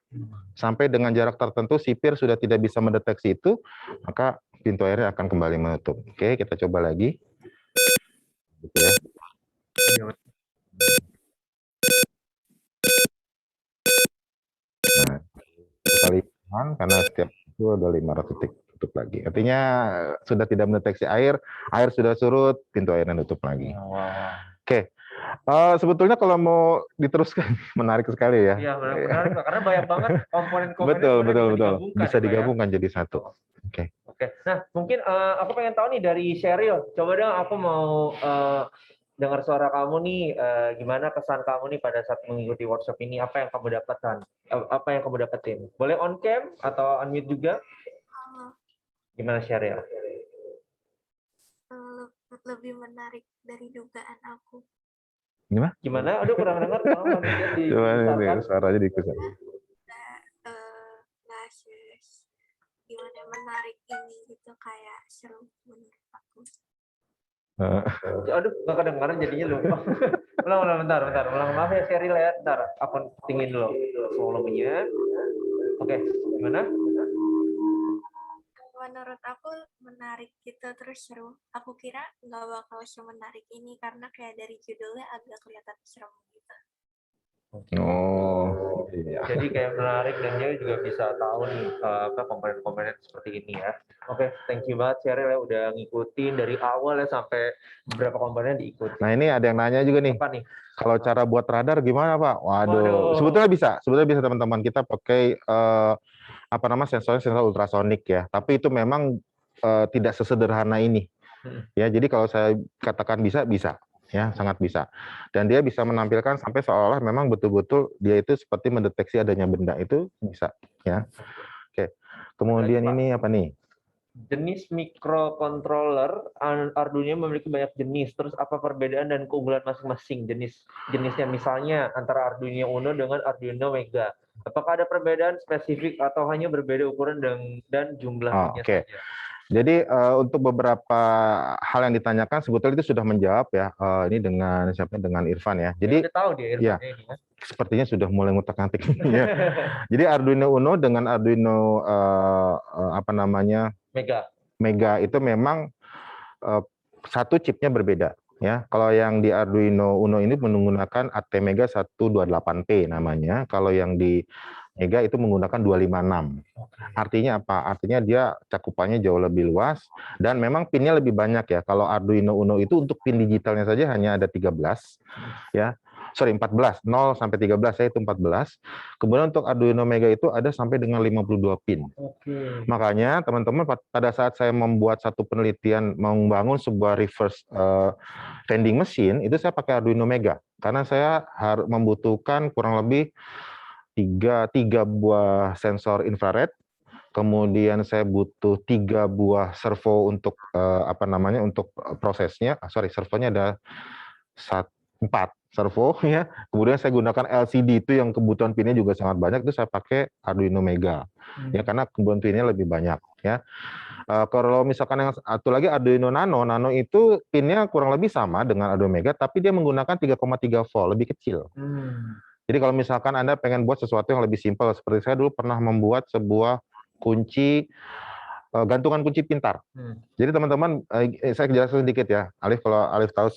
Sampai dengan jarak tertentu si peer sudah tidak bisa mendeteksi itu, maka pintu airnya akan kembali menutup. Oke, kita coba lagi. Gitu ya. Nah, kali karena setiap itu ada 500 detik tutup lagi. Artinya sudah tidak mendeteksi air sudah surut, pintu airnya nutup lagi. Oke. Sebetulnya kalau mau diteruskan menarik sekali ya. Iya, menarik Pak, karena banyak banget komponen-komponen betul. Bisa digabungkan jadi satu. Oke. Nah, mungkin aku pengen tahu nih dari Sheryl. Coba dong, aku mau dengar suara kamu nih. Gimana kesan kamu nih pada saat mengikuti workshop ini? Apa yang kamu dapatkan? Apa yang kamu dapetin? Boleh on cam atau unmute juga? Gimana Sheryl? Lebih menarik dari dugaan aku. Gimana? Aduh, kurang dengar. Coba ini suaranya dikusan. Classes gimana menarik ini gitu, kayak seru menurut aku. Aduh, nggak kedengaran jadinya lupa. Ulang, bentar. Maaf ya, Sheryl ya. Bentar, aku tinggiin dulu volumenya. Oke, gimana? Menurut aku menarik gitu, terus seru. Aku kira nggak bakal semenarik ini karena kayak dari judulnya agak kelihatan serem gitu. Oh, iya. Jadi kayak menarik dan dia juga bisa tahu nih apa komponen-komponen seperti ini ya. Oke, thank you banget Sheryl ya udah ngikutin dari awal ya sampai beberapa komponen diikuti. Nah, ini ada yang nanya juga nih. Apa nih? Kalau cara buat radar gimana, Pak? Waduh, Waduh. sebetulnya bisa teman-teman, kita pakai apa nama sensor ultrasonik ya. Tapi itu memang tidak sesederhana ini. Ya, jadi kalau saya katakan bisa ya, sangat bisa. Dan dia bisa menampilkan sampai seolah memang betul-betul dia itu seperti mendeteksi adanya benda, itu bisa ya. Oke. Kemudian ini apa nih? Jenis microcontroller Arduino memiliki banyak jenis. Terus apa perbedaan dan keunggulan masing-masing jenisnya? Misalnya antara Arduino Uno dengan Arduino Mega. Apakah ada perbedaan spesifik atau hanya berbeda ukuran dan jumlahnya saja? Jadi untuk beberapa hal yang ditanyakan sebetulnya itu sudah menjawab ya. Ini dengan Irfan ya. Jadi udah tahu dia Irfan ya, ini ya. Sepertinya sudah mulai ngutak-ngatik ya. Jadi Arduino Uno dengan Arduino apa namanya Mega itu memang satu chipnya berbeda ya. Kalau yang di Arduino Uno ini menggunakan ATmega 128P namanya. Kalau yang di Mega itu menggunakan 256. Artinya apa? Artinya dia cakupannya jauh lebih luas dan memang pinnya lebih banyak ya. Kalau Arduino Uno itu untuk pin digitalnya saja hanya ada 13 ya. 14, 0 sampai 13 ya, itu 14. Kemudian untuk Arduino Mega itu ada sampai dengan 52 pin. Makanya teman-teman pada saat saya membuat satu penelitian membangun sebuah reverse vending machine, itu saya pakai Arduino Mega karena saya harus membutuhkan kurang lebih tiga buah sensor infrared, kemudian saya butuh 3 buah servo untuk apa namanya untuk prosesnya. Servonya ada 4 servo ya. Kemudian saya gunakan LCD itu yang kebutuhan pinnya juga sangat banyak, itu saya pakai Arduino Mega ya karena kebutuhan pinnya lebih banyak ya. Kalau misalkan yang satu lagi Arduino Nano itu pinnya kurang lebih sama dengan Arduino Mega, tapi dia menggunakan 3,3 volt, lebih kecil. Jadi kalau misalkan Anda pengen buat sesuatu yang lebih simpel, seperti saya dulu pernah membuat sebuah kunci, gantungan kunci pintar. Jadi teman-teman, saya jelaskan sedikit ya, Alif, kalau Alif tahu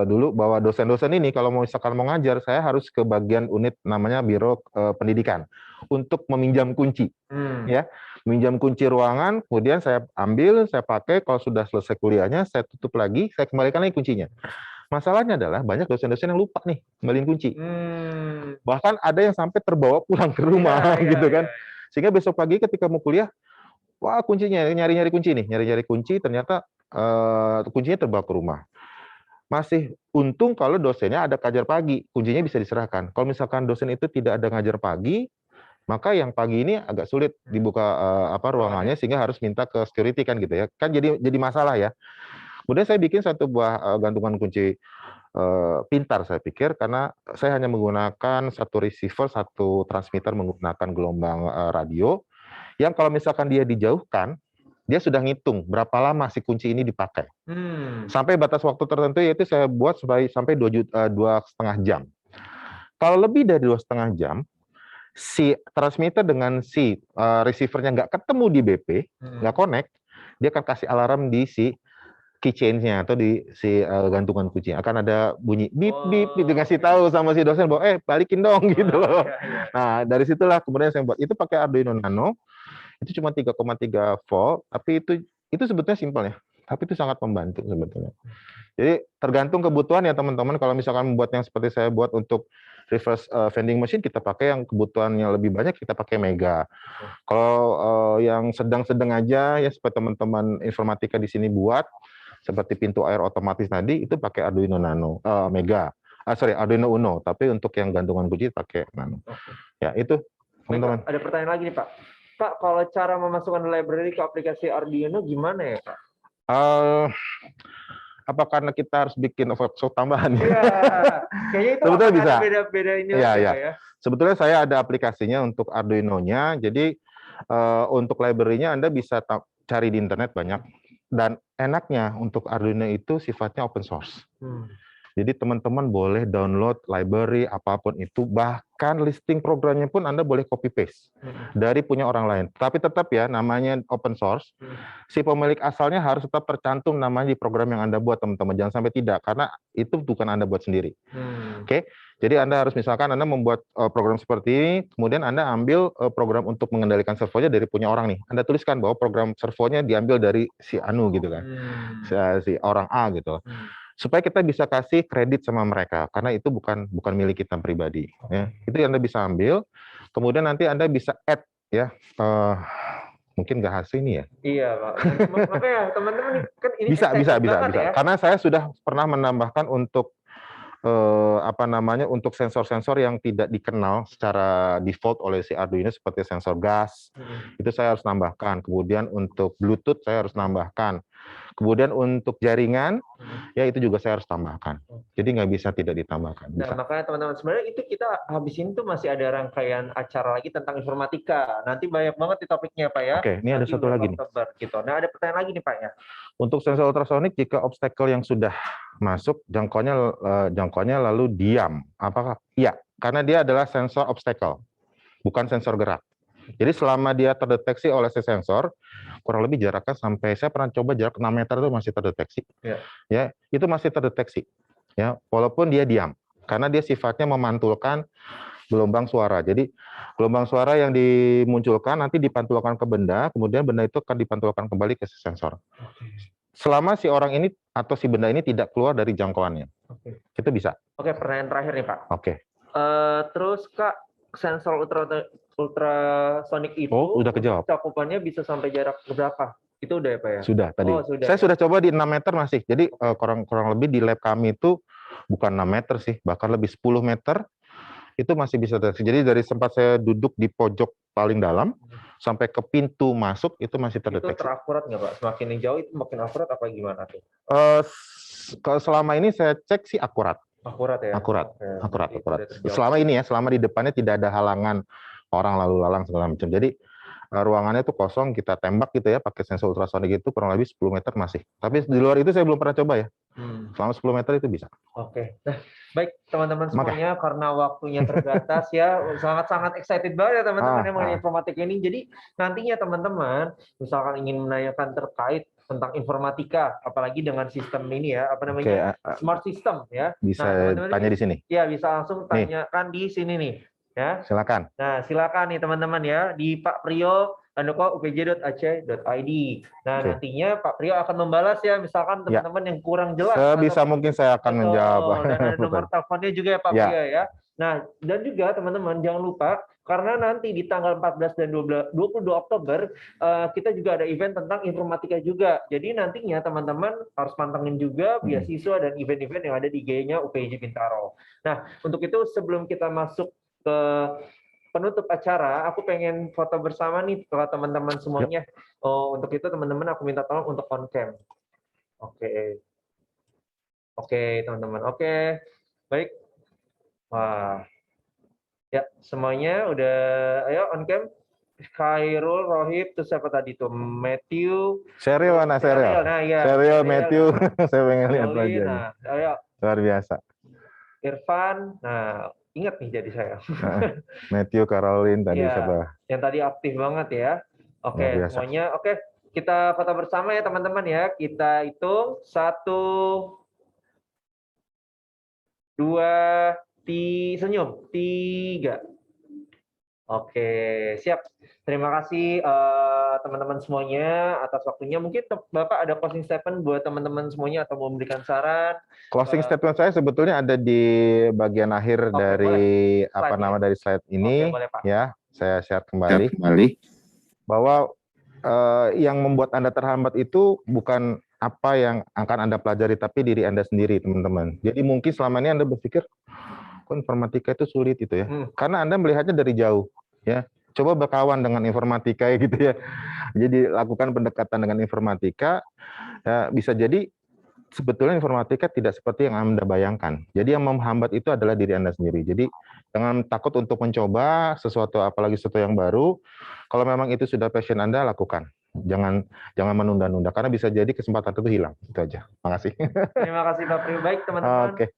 dulu bahwa dosen-dosen ini kalau misalkan mau ngajar, saya harus ke bagian unit namanya Biro Pendidikan untuk meminjam kunci, ya, meminjam kunci ruangan, kemudian saya ambil, saya pakai, kalau sudah selesai kuliahnya, saya tutup lagi, saya kembalikan lagi kuncinya. Masalahnya adalah banyak dosen-dosen yang lupa nih kembaliin kunci. Bahkan ada yang sampai terbawa pulang ke rumah gitu kan. Sehingga besok pagi ketika mau kuliah, wah kuncinya nyari-nyari kunci ternyata kuncinya terbawa ke rumah. Masih untung kalau dosennya ada ngajar pagi, kuncinya bisa diserahkan. Kalau misalkan dosen itu tidak ada ngajar pagi, maka yang pagi ini agak sulit dibuka ruangannya sehingga harus minta ke security kan gitu ya. Kan jadi masalah ya. Kemudian saya bikin satu buah gantungan kunci pintar saya pikir, karena saya hanya menggunakan satu receiver, satu transmitter menggunakan gelombang radio, yang kalau misalkan dia dijauhkan, dia sudah ngitung berapa lama si kunci ini dipakai. Sampai batas waktu tertentu, yaitu saya buat sampai 2,5 jam. Kalau lebih dari 2,5 jam, si transmitter dengan si receivernya nggak ketemu di BP, nggak connect, dia akan kasih alarm di si keychain-nya atau di si gantungan kunci. Akan ada bunyi bip bip gitu, ngasih tahu sama si dosen bahwa balikin dong gitu loh. Nah, dari situlah kemudian saya buat itu pakai Arduino Nano. Itu cuma 3,3 volt, tapi itu sebetulnya simpel ya. Tapi itu sangat membantu sebetulnya. Jadi tergantung kebutuhan ya teman-teman. Kalau misalkan membuat yang seperti saya buat untuk reverse vending machine, kita pakai yang kebutuhannya lebih banyak, kita pakai Mega. Kalau yang sedang-sedang aja ya, seperti teman-teman informatika di sini buat, seperti pintu air otomatis tadi, itu pakai Arduino Nano, Mega. Arduino Uno, tapi untuk yang gantungan kunci pakai Nano. Ya, itu teman-teman. Ada pertanyaan lagi nih Pak. Pak, kalau cara memasukkan library ke aplikasi Arduino gimana ya Pak? Apa karena kita harus bikin workshop tambahan? Iya, kayaknya itu sebetulnya bisa. Beda-beda ini ya. Sebetulnya saya ada aplikasinya untuk Arduino-nya, jadi Untuk library-nya Anda bisa cari di internet banyak, dan enaknya untuk Arduino itu sifatnya open source. Jadi teman-teman boleh download library apapun itu, bahkan listing programnya pun Anda boleh copy paste dari punya orang lain. Tapi tetap ya, namanya open source, si pemilik asalnya harus tetap tercantum namanya di program yang Anda buat, teman-teman. Jangan sampai tidak, karena itu bukan Anda buat sendiri. Oke? Jadi Anda harus, misalkan Anda membuat program seperti ini, kemudian Anda ambil program untuk mengendalikan servonya dari punya orang nih. Anda tuliskan bahwa program servonya diambil dari si Anu gitu kan, si orang A gitu. Supaya kita bisa kasih kredit sama mereka, karena itu bukan milik kita pribadi. Ya. Itu yang Anda bisa ambil, kemudian nanti Anda bisa add ya. Mungkin nggak harus ini ya. Iya, Pak. Makanya teman-teman kan ini bisa. ya. Karena saya sudah pernah menambahkan untuk untuk sensor-sensor yang tidak dikenal secara default oleh si Arduino, seperti sensor gas, itu saya harus nambahkan. Kemudian untuk Bluetooth saya harus nambahkan. Kemudian untuk jaringan, ya itu juga saya harus tambahkan. Jadi nggak bisa tidak ditambahkan. Bisa. Nah, makanya teman-teman, sebenarnya itu kita habis ini tuh masih ada rangkaian acara lagi tentang informatika. Nanti banyak banget di topiknya, Pak ya. Oke, ini ada satu lagi nih. Gitu. Nah, ada pertanyaan lagi nih, Pak ya. Untuk sensor ultrasonik, jika obstacle yang sudah masuk, jangkauannya lalu diam. Apakah? Iya, karena dia adalah sensor obstacle, bukan sensor gerak. Jadi selama dia terdeteksi oleh si sensor, kurang lebih jaraknya sampai, saya pernah coba jarak 6 meter itu masih terdeteksi. Ya, itu masih terdeteksi. Ya, walaupun dia diam, karena dia sifatnya memantulkan gelombang suara. Jadi gelombang suara yang dimunculkan nanti dipantulkan ke benda, kemudian benda itu akan dipantulkan kembali ke si sensor. Selama si orang ini atau si benda ini tidak keluar dari jangkauannya, itu bisa. Oke, pertanyaan terakhir nih, Pak. Oke. Terus Kak, sensor ultrasonik itu udah kejawab. cakupannya bisa sampai jarak berapa? Itu udah ya, Pak ya? Sudah tadi. Sudah. Saya sudah coba di 6 meter masih. Jadi kurang lebih di lab kami itu bukan 6 meter sih, bahkan lebih 10 meter itu masih bisa deteksi. Jadi dari sempat saya duduk di pojok paling dalam sampai ke pintu masuk itu masih terdeteksi. Itu terakurat nggak, Pak? Semakin yang jauh itu makin akurat apa gimana tuh? Selama ini saya cek sih akurat. Akurat ya? Akurat. Selama ini ya, selama di depannya tidak ada halangan orang lalu lalang segala macam. Jadi ruangannya itu kosong, kita tembak gitu ya, pakai sensor ultrasonik itu kurang lebih 10 meter masih. Tapi di luar itu saya belum pernah coba ya. Selama 10 meter itu bisa. Oke. Nah, baik teman-teman semuanya, karena waktunya terbatas ya, sangat-sangat excited banget ya teman-teman yang mengenai informatika ini. Jadi nantinya teman-teman, misalkan ingin menanyakan terkait tentang informatika, apalagi dengan sistem ini ya, smart system ya. Bisa tanya di sini. Ya, bisa langsung tanyakan di sini nih. Ya. Silakan. Nah, silakan nih teman-teman ya, di Pak Priyo @upj.ac.id. Nah, nantinya Pak Priyo akan membalas ya, misalkan teman-teman yang kurang jelas. Sebisa mungkin saya akan menjawab. Dan ada nomor teleponnya juga ya Pak Priyo ya. Nah, dan juga teman-teman jangan lupa, karena nanti di tanggal 14 dan 22 Oktober, kita juga ada event tentang informatika juga. Jadi nantinya teman-teman harus pantengin juga beasiswa dan event-event yang ada di IG-nya UPJ Bintaro. Nah, untuk itu sebelum kita masuk ke penutup acara, aku pengen foto bersama nih ke teman-teman semuanya. Untuk itu teman-teman aku minta tolong untuk on cam. Oke, teman-teman. Oke, baik. Wah, ya semuanya udah, ayo on cam. Khairul, Rohib, terus siapa tadi tuh? Matthew. Serial, serial. Nah, ya. Serial, Matthew. Saya pengen lihat aja. Nah, ayo. Luar biasa. Irfan, nah ingat nih jadi saya. Matthew, Caroline tadi siapa? Yang tadi aktif banget ya. Oke, semuanya. Oke, kita foto bersama ya teman-teman ya. Kita hitung 1, 2, senyum. 3. Oke, siap. Terima kasih teman-teman semuanya atas waktunya. Mungkin Bapak ada closing statement buat teman-teman semuanya atau mau memberikan saran? Closing statement saya sebetulnya ada di bagian akhir dari dari slide ini. Boleh, Pak. Ya, saya share kembali. Bahwa yang membuat Anda terhambat itu bukan apa yang akan Anda pelajari, tapi diri Anda sendiri, teman-teman. Jadi mungkin selama ini Anda berpikir, kok informatika itu sulit itu ya. Karena Anda melihatnya dari jauh, ya. Coba berkawan dengan informatika ya gitu ya. Jadi lakukan pendekatan dengan informatika, ya, bisa jadi sebetulnya informatika tidak seperti yang Anda bayangkan. Jadi yang menghambat itu adalah diri Anda sendiri. Jadi jangan takut untuk mencoba sesuatu, apalagi sesuatu yang baru. Kalau memang itu sudah passion Anda, lakukan. Jangan menunda-nunda, karena bisa jadi kesempatan itu hilang. Itu aja. Makasih. Terima kasih Pak Prio. Baik teman-teman, Oke.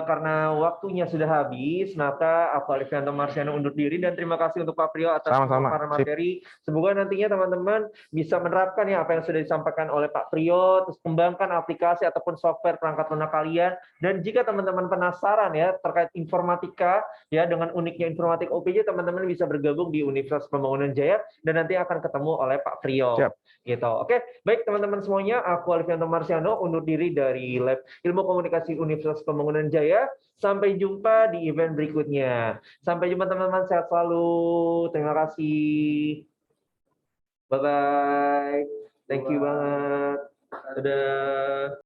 karena waktunya sudah habis, maka aku Alifianto Marsiano undur diri, dan terima kasih untuk Pak Prio atas Sama-sama. pemaparan materi. Semoga nantinya teman-teman bisa menerapkan ya apa yang sudah disampaikan oleh Pak Prio, terus kembangkan aplikasi ataupun software perangkat lunak kalian. Dan jika teman-teman penasaran ya terkait informatika ya dengan uniknya informatik OPJ, teman-teman bisa bergabung di Universitas Pembangunan Jaya dan nanti akan ketemu oleh Pak Prio. Siap. Gitu. Oke, baik teman-teman semuanya, aku Alifianto Marsiano undur diri dari Lab Ilmu Komunikasi Universitas Pembangunan Jaya. Sampai jumpa di event berikutnya. Sampai jumpa teman-teman, sehat selalu. Terima kasih. Bye-bye. Thank you banget. Dadah.